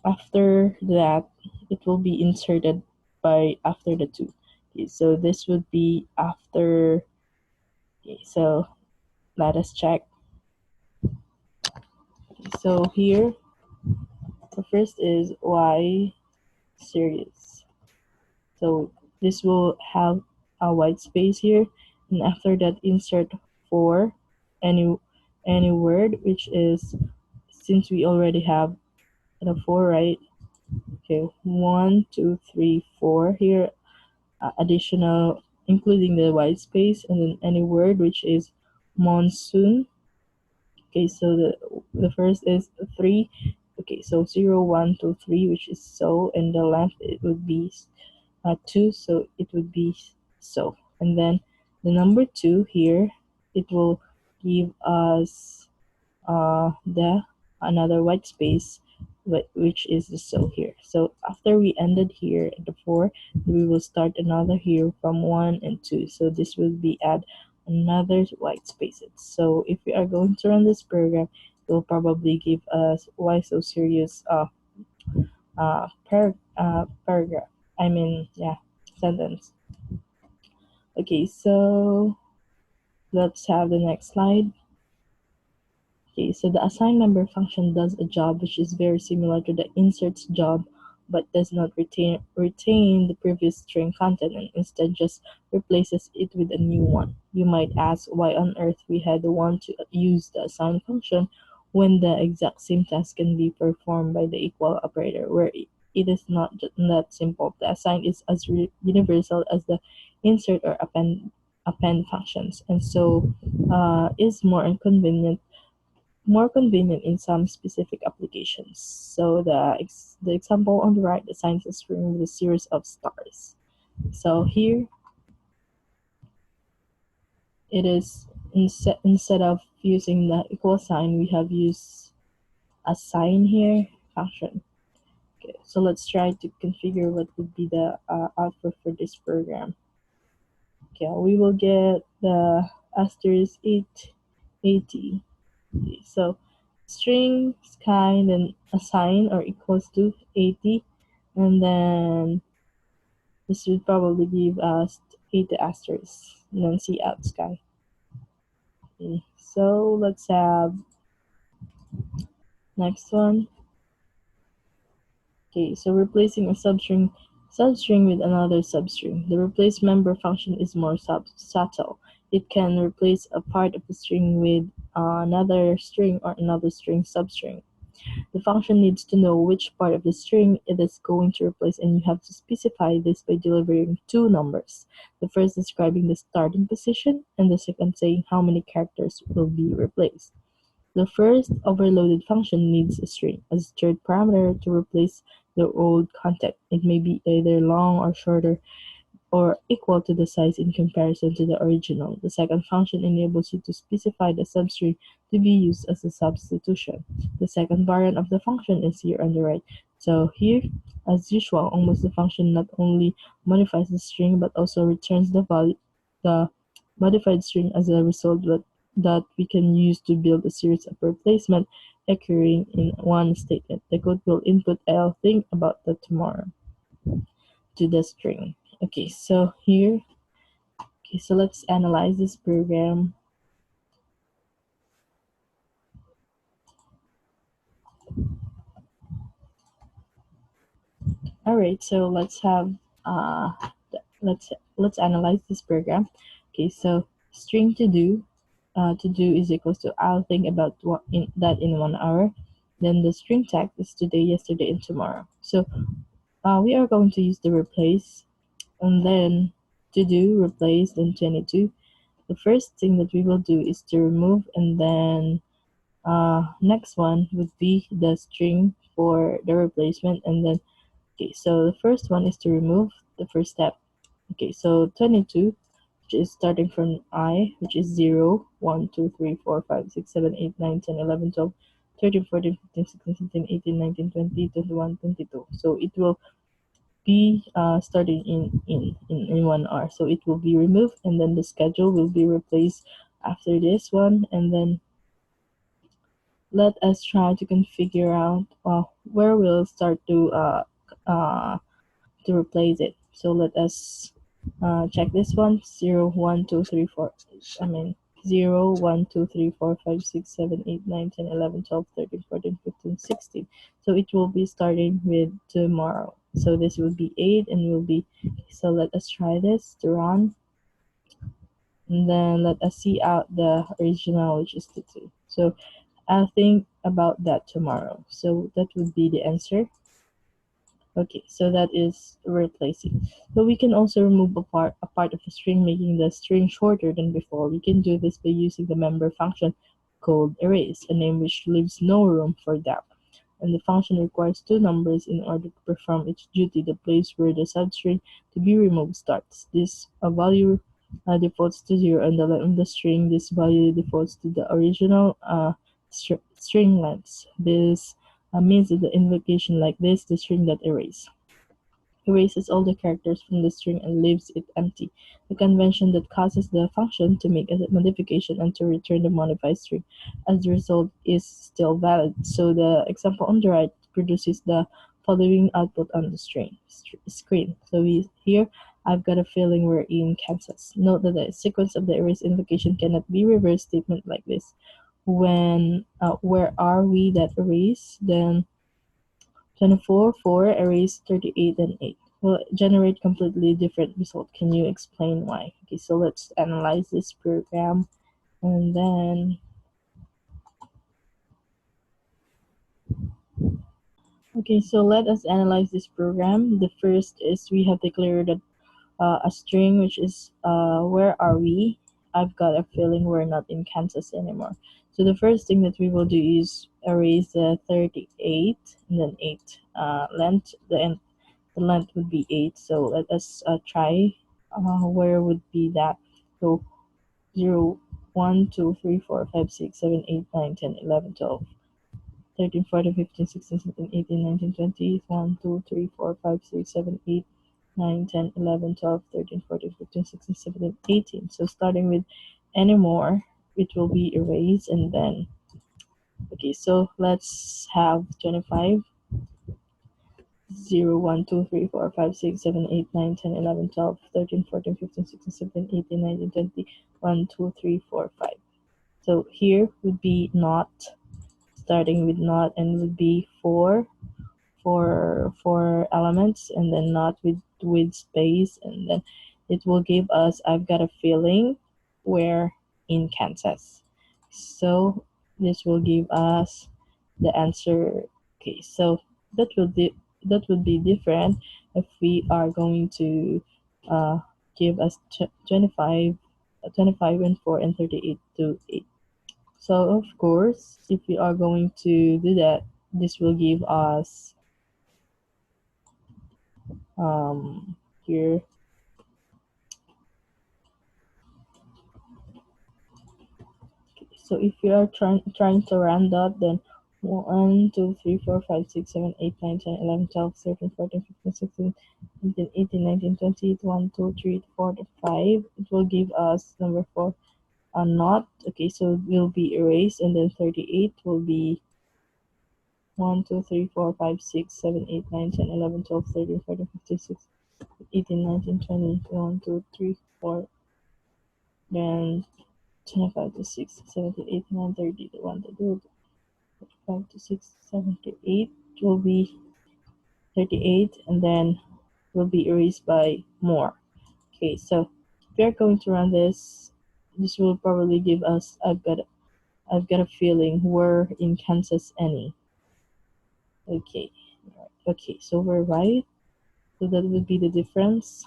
after that, it will be inserted by after the 2. Okay, so this would be after. Okay, so let us check. Okay, so here, the first is y series. So this will have a white space here, and after that insert for any word, which is, since we already have the 4, right? Okay, 1, 2, 3, 4 here, additional, including the white space, and then any word, which is monsoon. Okay, so the first is 3. Okay, so 0, 1, 2, 3, which is so, and the length it would be 2, so it would be so. And then the number 2 here, it will give us the another white space, which is the so here. So after we ended here at the 4, we will start another here from 1 and 2. So this will be add another white spaces. So if we are going to run this program, it will probably give us why so serious paragraph. Sentence. Okay, so let's have the next slide. Okay, so the assign member function does a job which is very similar to the inserts job, but does not retain the previous string content and instead just replaces it with a new one. You might ask why on earth we had to want to use the assign function when the exact same task can be performed by the equal operator, where it is not that simple. The assign is as universal as the insert or append functions, and so is more convenient in some specific applications. So the example on the right assigns a string with a series of stars. So here it is, instead of using the equal sign, we have used assign here function. Okay, so let's try to configure what would be the output for this program. Okay, we will get the asterisk 8 80. Okay, so string sky, then assign or equals to 80, and then this would probably give us 80 asterisks, and then see out sky. Okay, so let's have next one. Okay, so replacing a substring with another substring. The replace member function is more subtle. It can replace a part of the string with another string or another string substring. The function needs to know which part of the string it is going to replace, and you have to specify this by delivering two numbers. The first describing the starting position, and the second saying how many characters will be replaced. The first overloaded function needs a string as third parameter to replace the old content. It may be either long or shorter or equal to the size in comparison to the original. The second function enables you to specify the substring to be used as a substitution. The second variant of the function is here on the right. So here, as usual, almost the function not only modifies the string but also returns the modified string as a result that we can use to build a series of replacement occurring in one statement. The code will input I'll think about that tomorrow to the string. Okay, so here, okay, so let's analyze this program. All right, so let's have uh, let's analyze this program. Okay, so string to do is equals to I'll think about that in 1 hour. Then the string tag is today, yesterday, and tomorrow. So we are going to use the replace, and then to do replace, then 22. The first thing that we will do is to remove, and then next one would be the string for the replacement, and then okay, so the first one is to remove the first step. Okay, so 22, which is starting from I, which is 0, 1, 2, 3, 4, 5, 6, 7, 8, 9, 10, 11, 12, 13, 14, 15, 16, 17, 18, 19, 20, 21, 22. So it will be starting in 1 hour. So it will be removed, and then the schedule will be replaced after this one, and then let us try to configure out where we'll start uh, to replace it. So let us check this one. 0, 1, 2, 3, 4. I mean 0, 1, 2, 3, 4, 5, 6, 7, 8, 9, 10, 11, 12, 13, 14, 15, 16. So it will be starting with tomorrow. So this will be 8 and will be, so let us try this to run. And then let us see out the original, which is the 2. So I'll think about that tomorrow. So that would be the answer. Okay, so that is replacing. So we can also remove a part of the string, making the string shorter than before. We can do this by using the member function called erase, a name which leaves no room for doubt. And the function requires two numbers in order to perform its duty. The place where the substring to be removed starts. This value defaults to 0, and the length of the string, this value defaults to the original string length. This means that the invocation like this, the string that erases all the characters from the string and leaves it empty. The convention that causes the function to make a modification and to return the modified string as the result is still valid. So the example on the right produces the following output on the screen. So here I've got a feeling we're in Kansas. Note that the sequence of the erase invocation cannot be reversed statement like this. When where are we that erase, then 24, 4, erase 38, and 8 will generate completely different result. Can you explain why? Okay, so let's analyze this program, and then okay, so let us analyze this program. The first is we have declared a string which is where are we? I've got a feeling we're not in Kansas anymore. So the first thing that we will do is erase 38 and then 8 length. The length would be 8. So let us try where would be that. So 0, 1, 2, 3, 4, 5, 6, 7, 8, 9, 10, 11, 12, 13, 14, 15, 16, 17, 18, 19, 20, 1, 2, 3, 4, 5, 6, 7, 8, 9, 10, 11, 12, 13, 14, 15, 16, 17, 18. So starting with any more, it will be erased, and then okay, so let's have 25 0 1 2 3 4 5 6 7 8 9 10 11 12 13 14 15 16 17 18 19 20 1 2 3 4 5. So here would be not, starting with not, and would be four elements, and then not with space, and then it will give us I've got a feeling where in Kansas. So this will give us the answer. Okay, so that that would be different if we are going to give us 25 25 and 4 and 38 to 8. So of course, if we are going to do that, this will give us here. So if you are trying to run that, then 1 2 3 4 5 6 7 8 9 10 11 12 13 14 15 16 17 18 19 20 1 2 3 4 5. It will give us number 4 a not. Okay, so it will be erased, and then 38 will be 1 2 3 4 5 6 7 8 9 10 11 12 13 14 15 16 18 19 20 1 2 3 4. Then 25 to 6 70 89 30 to 1 to 2 5 to 6 7 to 8 will be 38, and then will be erased by more. Okay, so if we are going to run this, this will probably give us I've got a feeling we're in Kansas any. Okay, okay, so we're right. So that would be the difference.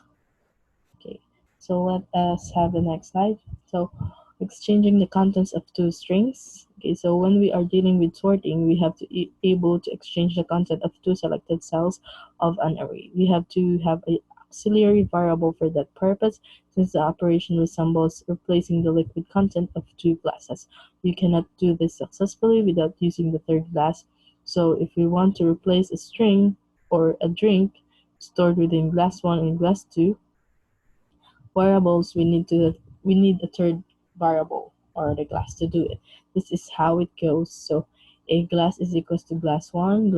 Okay, so let us have the next slide. So exchanging the contents of two strings. Okay, so when we are dealing with sorting, we have to be able to exchange the content of two selected cells of an array. We have to have a auxiliary variable for that purpose, since the operation resembles replacing the liquid content of two glasses. You cannot do this successfully without using the third glass. So if we want to replace a string or a drink stored within glass 1 and glass 2, variables, we need a third variable or the glass to do it. This is how it goes. So a glass is equals to glass 1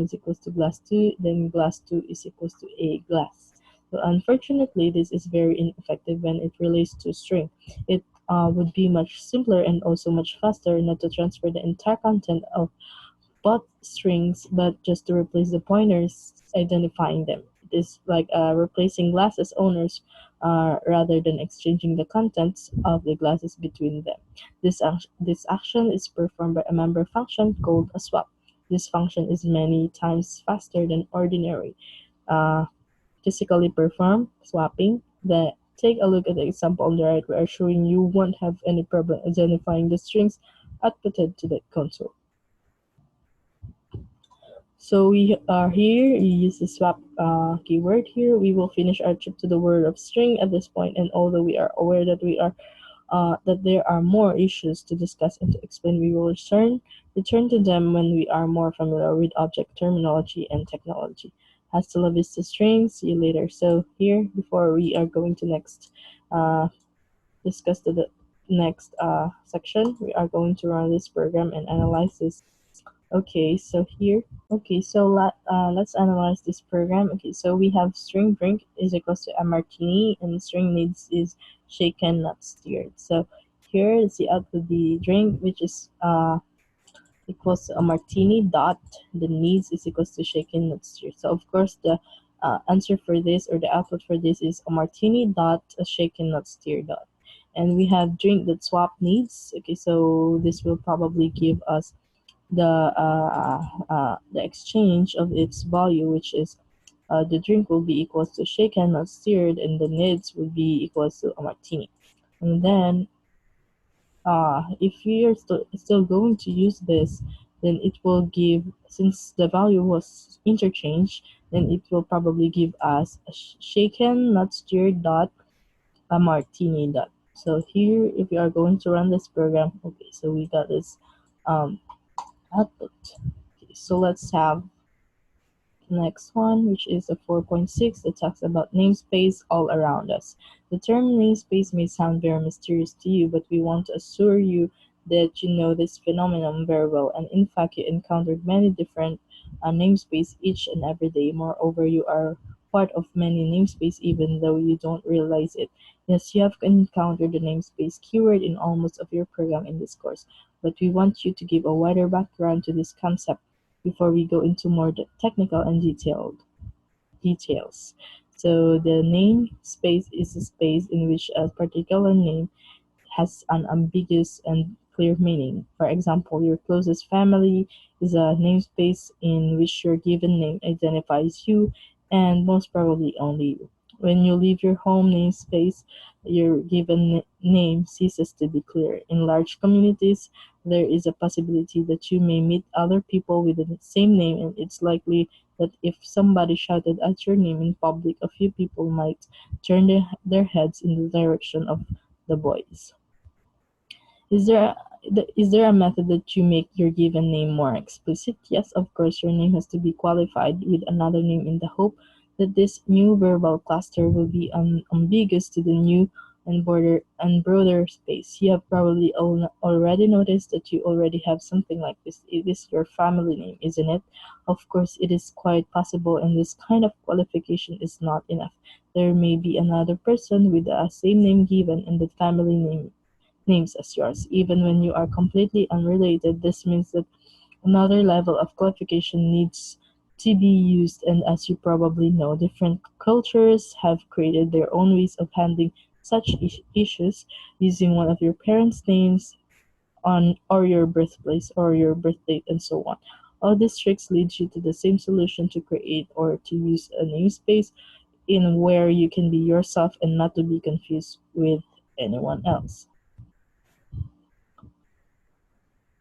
is equals to glass 2, then glass 2 is equals to a glass. So unfortunately, this is very ineffective when it relates to string. It would be much simpler and also much faster not to transfer the entire content of both strings, but just to replace the pointers identifying them. It is like replacing glasses owners rather than exchanging the contents of the glasses between them. This action is performed by a member function called a swap. This function is many times faster than ordinary uh, physically performed swapping. Take a look at the example on the right. We are showing you won't have any problem identifying the strings outputted to the console. So we are here, you use the swap keyword here. We will finish our trip to the world of string at this point, and although we are aware that that there are more issues to discuss and to explain, we will return to them when we are more familiar with object terminology and technology. Hasta la vista strings, see you later. So here, before we are going to next discuss the next section, we are going to run this program and analyze this. Okay, so here, okay, so let's analyze this program. Okay, so we have string drink is equals to a martini, and string needs is shaken, not stirred. So here is the output the drink, which is equals to a martini dot the needs is equals to shaken, not stirred. So of course the answer for this, or the output for this, is a martini dot a shaken, not stirred dot. And we have drink that swap needs. Okay, so this will probably give us the exchange of its value, which is the drink will be equals to shaken, not stirred, and the needs will be equals to a martini. And then if we are still going to use this, then it will give, since the value was interchanged, then it will probably give us a shaken, not stirred dot, a martini dot. So here, if we are going to run this program, okay, so we got this output. Okay, so let's have, Next one, which is a 4.6 that talks about namespace all around us. The term namespace may sound very mysterious to you, but we want to assure you that you know this phenomenon very well, and in fact you encountered many different namespace each and every day. Moreover, you are part of many namespace even though you don't realize it. Yes, you have encountered the namespace keyword in almost of your program in this course, but we want you to give a wider background to this concept before we go into more technical and detailed details. So the namespace is a space in which a particular name has an ambiguous and clear meaning. For example, your closest family is a namespace in which your given name identifies you and most probably only you. When you leave your home namespace, your given name ceases to be clear. In large communities, there is a possibility that you may meet other people with the same name, and it's likely that if somebody shouted at your name in public, a few people might turn their heads in the direction of the voice. Is there a method that you make your given name more explicit? Yes, of course, your name has to be qualified with another name in the hope that this new verbal cluster will be ambiguous to the new and broader space. You have probably already noticed that you already have something like this. It is your family name, isn't it? Of course, it is quite possible, and this kind of qualification is not enough. There may be another person with the same name given and the family names as yours. Even when you are completely unrelated, this means that another level of qualification needs to be used, and as you probably know, different cultures have created their own ways of handling such issues using one of your parents' names on or your birthplace or your birth date and so on. All these tricks lead you to the same solution to create or to use a namespace in where you can be yourself and not to be confused with anyone else.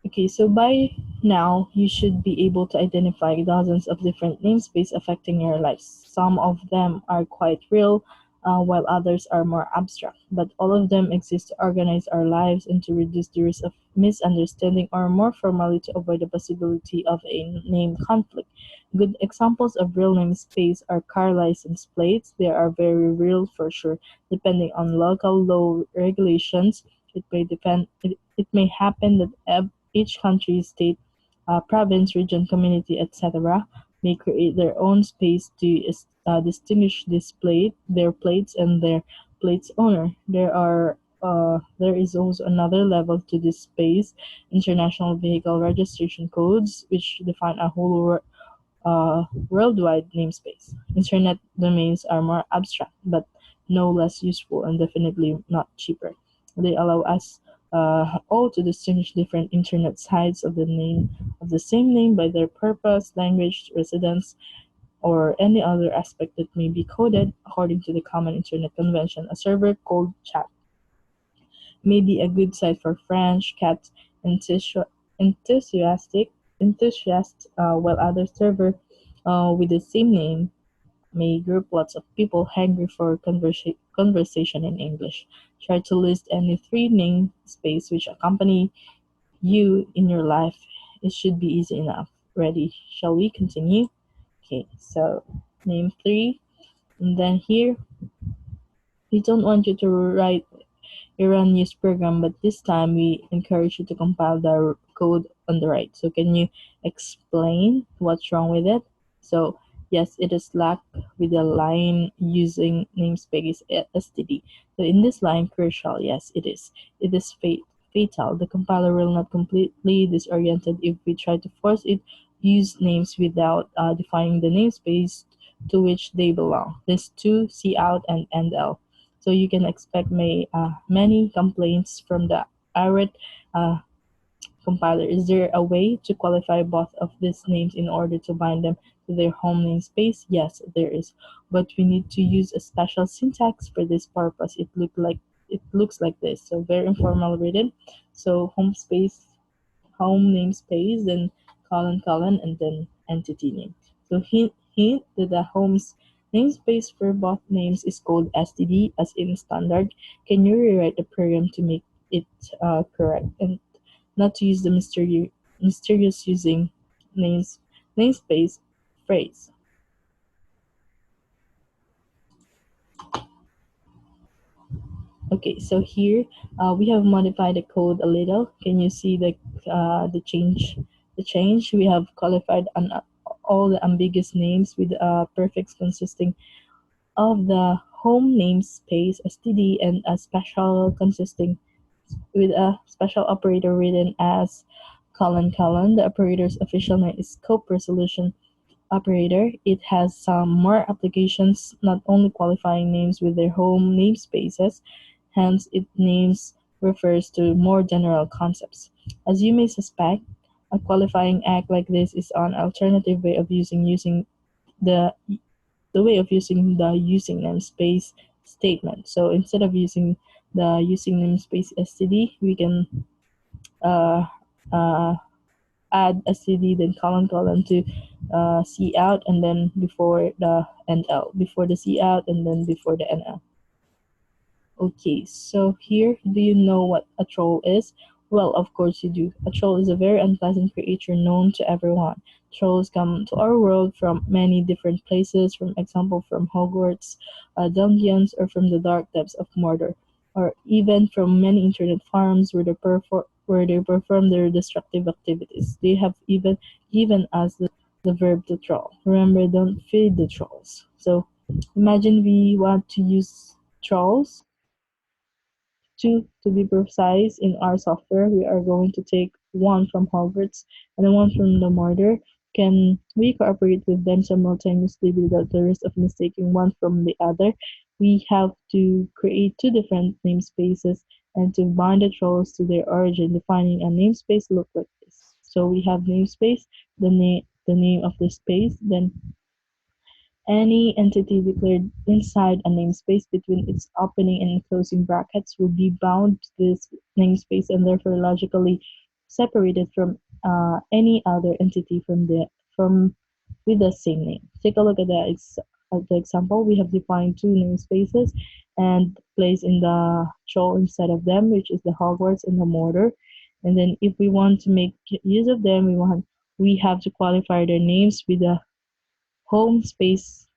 Okay, so by now you should be able to identify dozens of different namespaces affecting your life. Some of them are quite real, while others are more abstract. But all of them exist to organize our lives and to reduce the risk of misunderstanding, or more formally, to avoid the possibility of a name conflict. Good examples of real namespace are car license plates. They are very real for sure. Depending on local law regulations, it may happen that each country, state, province, region, community, etc., may create their own space to distinguish their plates and their plates owner. There is also another level to this space, international vehicle registration codes, which define a whole worldwide namespace. Internet domains are more abstract, but no less useful and definitely not cheaper. They allow us all to distinguish different internet sites of the same name by their purpose, language, residence, or any other aspect that may be coded according to the common internet convention. A server called chat may be a good site for French cat enthusiastic enthusiasts, while other server with the same name may group lots of people hungry for conversation in English. Try to list any three namespace which accompany you in your life. It should be easy enough. Ready? Shall we continue? Okay, so name three, and then here we don't want you to write run news program, but this time we encourage you to compile the code on the right. So can you explain what's wrong with it? So yes, it is lack with the line using namespace std. So in this line, crucial, yes, it is. It is fatal. The compiler will not completely disoriented if we try to force it use names without defining the namespace to which they belong. This two, cout and endl. So you can expect many complaints from the irate uh, compiler. Is there a way to qualify both of these names in order to bind them to their home namespace? Yes, there is, but we need to use a special syntax for this purpose. It looks like this. So very informal written. So home namespace, then colon, and then entity name. So hint that the home's namespace for both names is called std, as in standard. Can you rewrite the program to make it correct and not to use the mysterious using names namespace phrase? Okay, so here we have modified the code a little. Can you see the change? The change we have qualified all the ambiguous names with prefix consisting of the home namespace std and a special consisting with a special operator written as colon colon. The operator's official name is scope resolution operator. It has some more applications, not only qualifying names with their home namespaces, hence its names refers to more general concepts. As you may suspect, a qualifying act like this is an alternative way of using the the using namespace statement. So instead of using the using namespace std, we can uh, uh, add a cd then colon colon to c out and then before the nl, before the c out and then before the nl. Okay, so here, do you know what a troll is? Well, of course you do. A troll is a very unpleasant creature known to everyone. Trolls come to our world from many different places, from example from Hogwarts, dungeons, or from the dark depths of Mordor, or even from many internet farms where they perform their destructive activities. They have even given us the verb to troll. Remember, don't feed the trolls. So imagine we want to use trolls to be precise, in our software, we are going to take one from Hogwarts and one from the Mordor. Can we cooperate with them simultaneously without the risk of mistaking one from the other? We have to create two different namespaces and to bind the trolls to their origin, defining a namespace look like this. So we have namespace, the name of the space, then any entity declared inside a namespace between its opening and closing brackets will be bound to this namespace and therefore logically separated from any other entity from with the same name. Take a look at the example. We have defined two namespaces and placed in the troll instead of them, which is the Hogwarts and the Mordor. And then if we want to make use of them, we have to qualify their names with the home space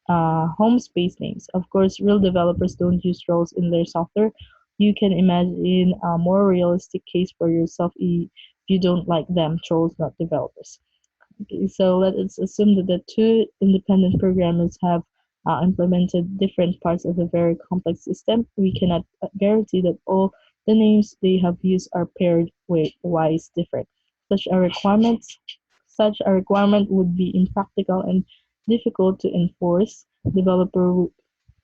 home space names. Of course, real developers don't use roles in their software. You can imagine a more realistic case for yourself if you don't like them, trolls, not developers. Okay, so let us assume that the two independent programmers have implemented different parts of a very complex system. We cannot guarantee that all the names they have used are paired wise different. Such a requirement Such a requirement would be impractical and difficult to enforce. Developer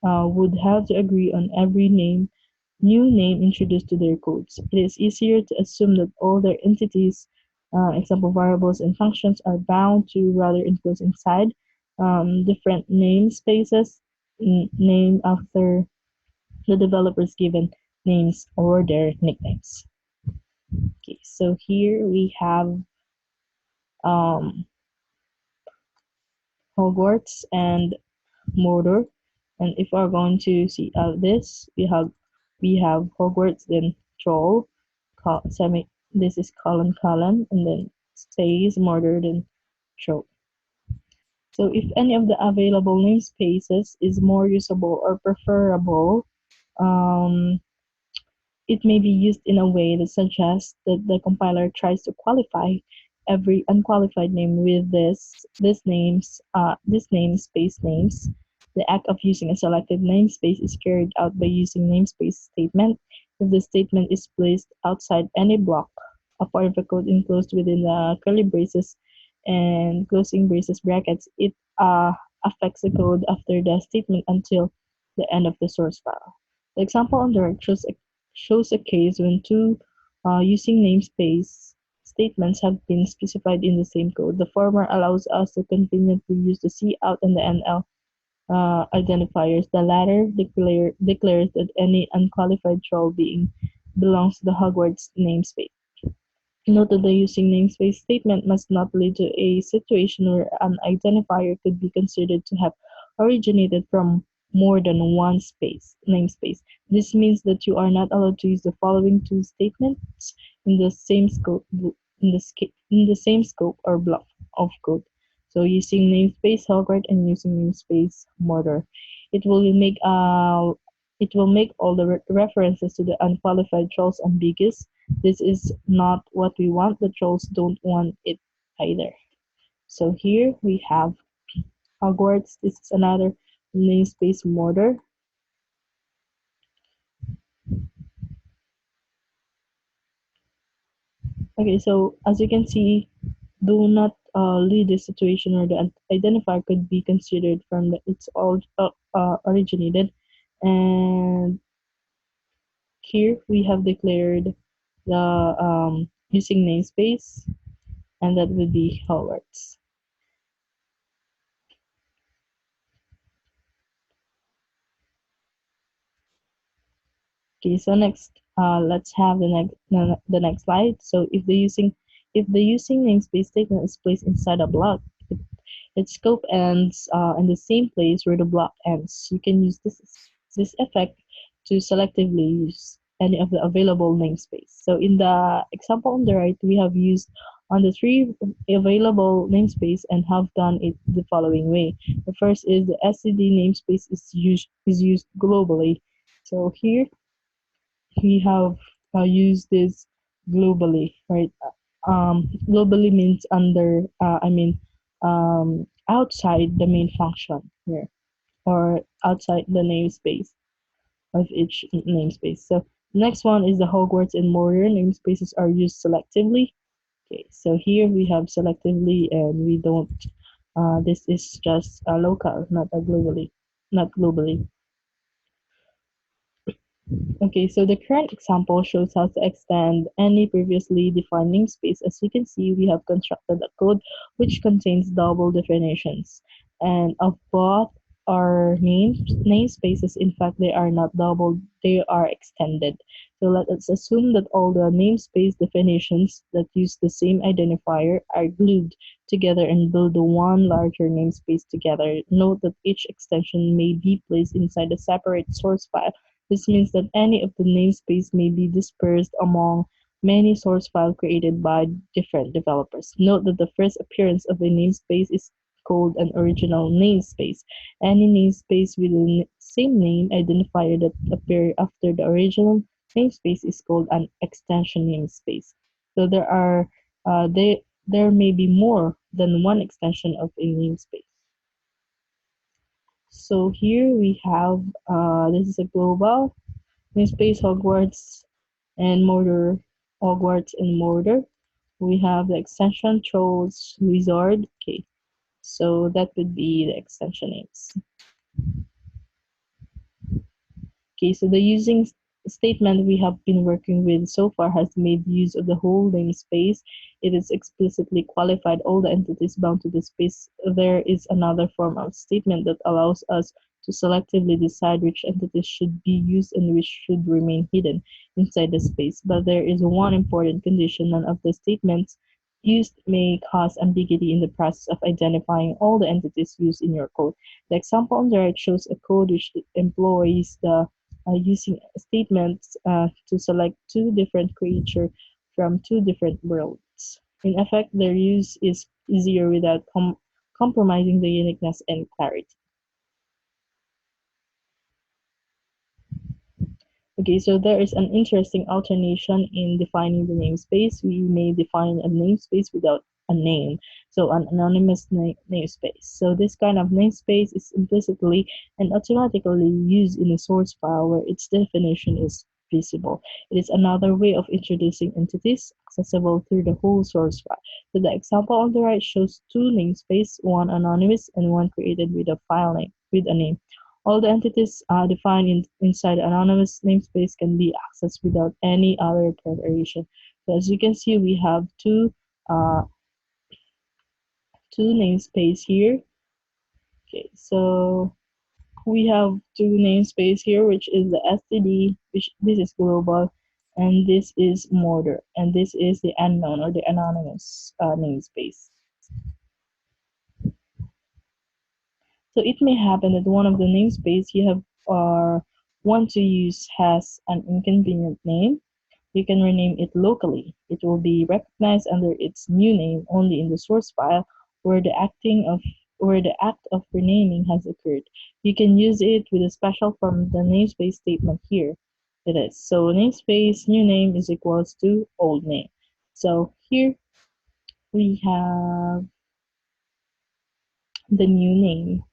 would have to agree on every new name introduced to their codes. It is easier to assume that all their entities, example variables and functions, are bound to rather enclose inside different namespaces named after the developer's given names or their nicknames. Okay, so here we have um, Hogwarts and Mordor. And if we're going to see this, we have Hogwarts, then troll, this is colon colon, and then space Mordor, then troll. So if any of the available namespaces is more usable or preferable, um, it may be used in a way that suggests that the compiler tries to qualify every unqualified name with this namespace names. The act of using a selected namespace is carried out by using namespace statement. If the statement is placed outside any block, a part of the code enclosed within the curly braces and closing braces brackets, it affects the code after the statement until the end of the source file. The example on the right shows a case when two using namespace statements have been specified in the same code. The former allows us to conveniently use the cout and the nl identifiers. The latter declares that any unqualified troll being belongs to the Hogwarts namespace. Note that the using namespace statement must not lead to a situation where an identifier could be considered to have originated from more than one namespace. This means that you are not allowed to use the following two statements in the same scope or block of code. So using namespace Hogwarts and using namespace Mordor. It will make it will make all the references to the unqualified trolls ambiguous. This is not what we want. The trolls don't want it either. So here we have Hogwarts. This is another namespace mortar. Okay, so as you can see, do not lead a situation where the identifier could be considered from the it's all originated. And here we have declared the using namespace, and that would be Hogwarts. Okay, so next, let's have the next slide. So if the using namespace statement is placed inside a block, its scope ends in the same place where the block ends. You can use this effect to selectively use any of the available namespace. So in the example on the right, we have used on the three available namespace and have done it the following way. The first is the STD namespace is used globally. So here we have used this globally, right? Globally means outside the main function here, or outside the namespace of each namespace. So next one is the Hogwarts and Mortar namespaces are used selectively. Okay, so here we have selectively, and we don't. This is just a local, not globally. Okay, so the current example shows how to extend any previously defined namespace. As you can see, we have constructed a code which contains double definitions. And of both our namespaces, in fact, they are not double, they are extended. So let us assume that all the namespace definitions that use the same identifier are glued together and build one larger namespace together. Note that each extension may be placed inside a separate source file. This means that any of the namespace may be dispersed among many source files created by different developers. Note that the first appearance of a namespace is called an original namespace. Any namespace with the same name identifier that appear after the original namespace is called an extension namespace. So there may be more than one extension of a namespace. So here we have this is a global namespace Hogwarts and Mortar, Hogwarts and Mortar. We have the extension Trolls Wizard. Okay, so that would be the extension names. Okay, so the using statement we have been working with so far has made use of the whole namespace. It is explicitly qualified all the entities bound to the space. There is another form of statement that allows us to selectively decide which entities should be used and which should remain hidden inside the space. But there is one important condition: none of the statements used may cause ambiguity in the process of identifying all the entities used in your code. The example on the right shows a code which employs the using statements to select two different creatures from two different worlds. In effect, their use is easier without compromising the uniqueness and clarity. Okay, so there is an interesting alternation in defining the namespace. We may define a namespace without a name, so an anonymous namespace. So this kind of namespace is implicitly and automatically used in a source file where its definition is visible. It is another way of introducing entities accessible through the whole source file. So the example on the right shows two namespaces, one anonymous and one created with a file name with a name. All the entities defined inside the anonymous namespace can be accessed without any other preparation. So as you can see, we have two namespace here. Okay, so we have two namespace here, which is the STD, which this is global, and this is Mortar, and this is the unknown or the anonymous namespace. So it may happen that one of the namespace you have or want to use has an inconvenient name. You can rename it locally. It will be recognized under its new name only in the source file, where the acting of where the act of renaming has occurred. You can use it with a special from the namespace statement here. It is. So namespace new name is equals to old name. So here we have the new name.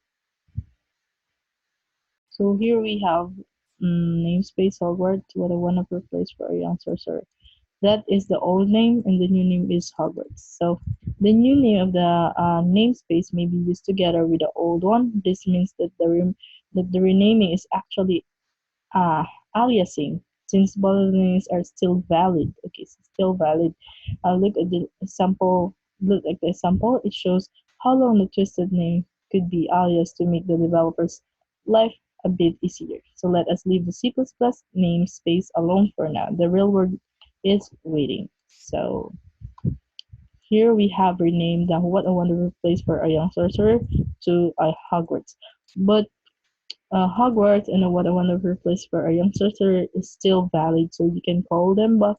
So here we have namespace Hogwarts, what I want to replace for a young sorcerer. That is the old name, and the new name is Hogwarts. So the new name of the namespace may be used together with the old one. This means that the renaming is actually uh, aliasing, since both names are still valid. Okay, so still valid. Look at the sample. Look at the sample. It shows how long the twisted name could be aliased to make the developer's life a bit easier. So let us leave the C++ namespace alone for now. The real world is waiting. So here we have renamed the What a Wonderful Place for a Young Sorcerer to Hogwarts. But Hogwarts and What a Wonderful Place for a Young Sorcerer is still valid, so you can call them back,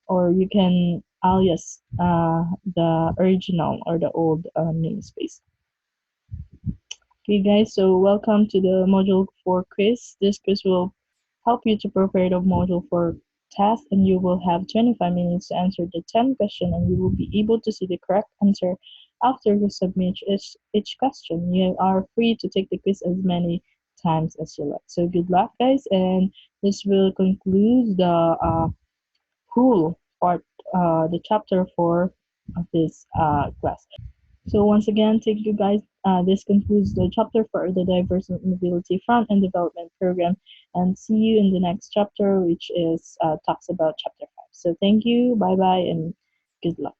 or you can alias the original or the old namespace. Okay, guys, so welcome to the Module 4 quiz. This quiz will help you to prepare the Module 4 task, and you will have 25 minutes to answer the 10 questions, and you will be able to see the correct answer after you submit each question. You are free to take the quiz as many times as you like. So good luck, guys, and this will conclude the whole part, the chapter 4 of this class. So once again, thank you guys. This concludes the chapter for the Diverse Mobility Front-End Development Program, and see you in the next chapter, which is talks about chapter 5. So thank you, bye-bye, and good luck.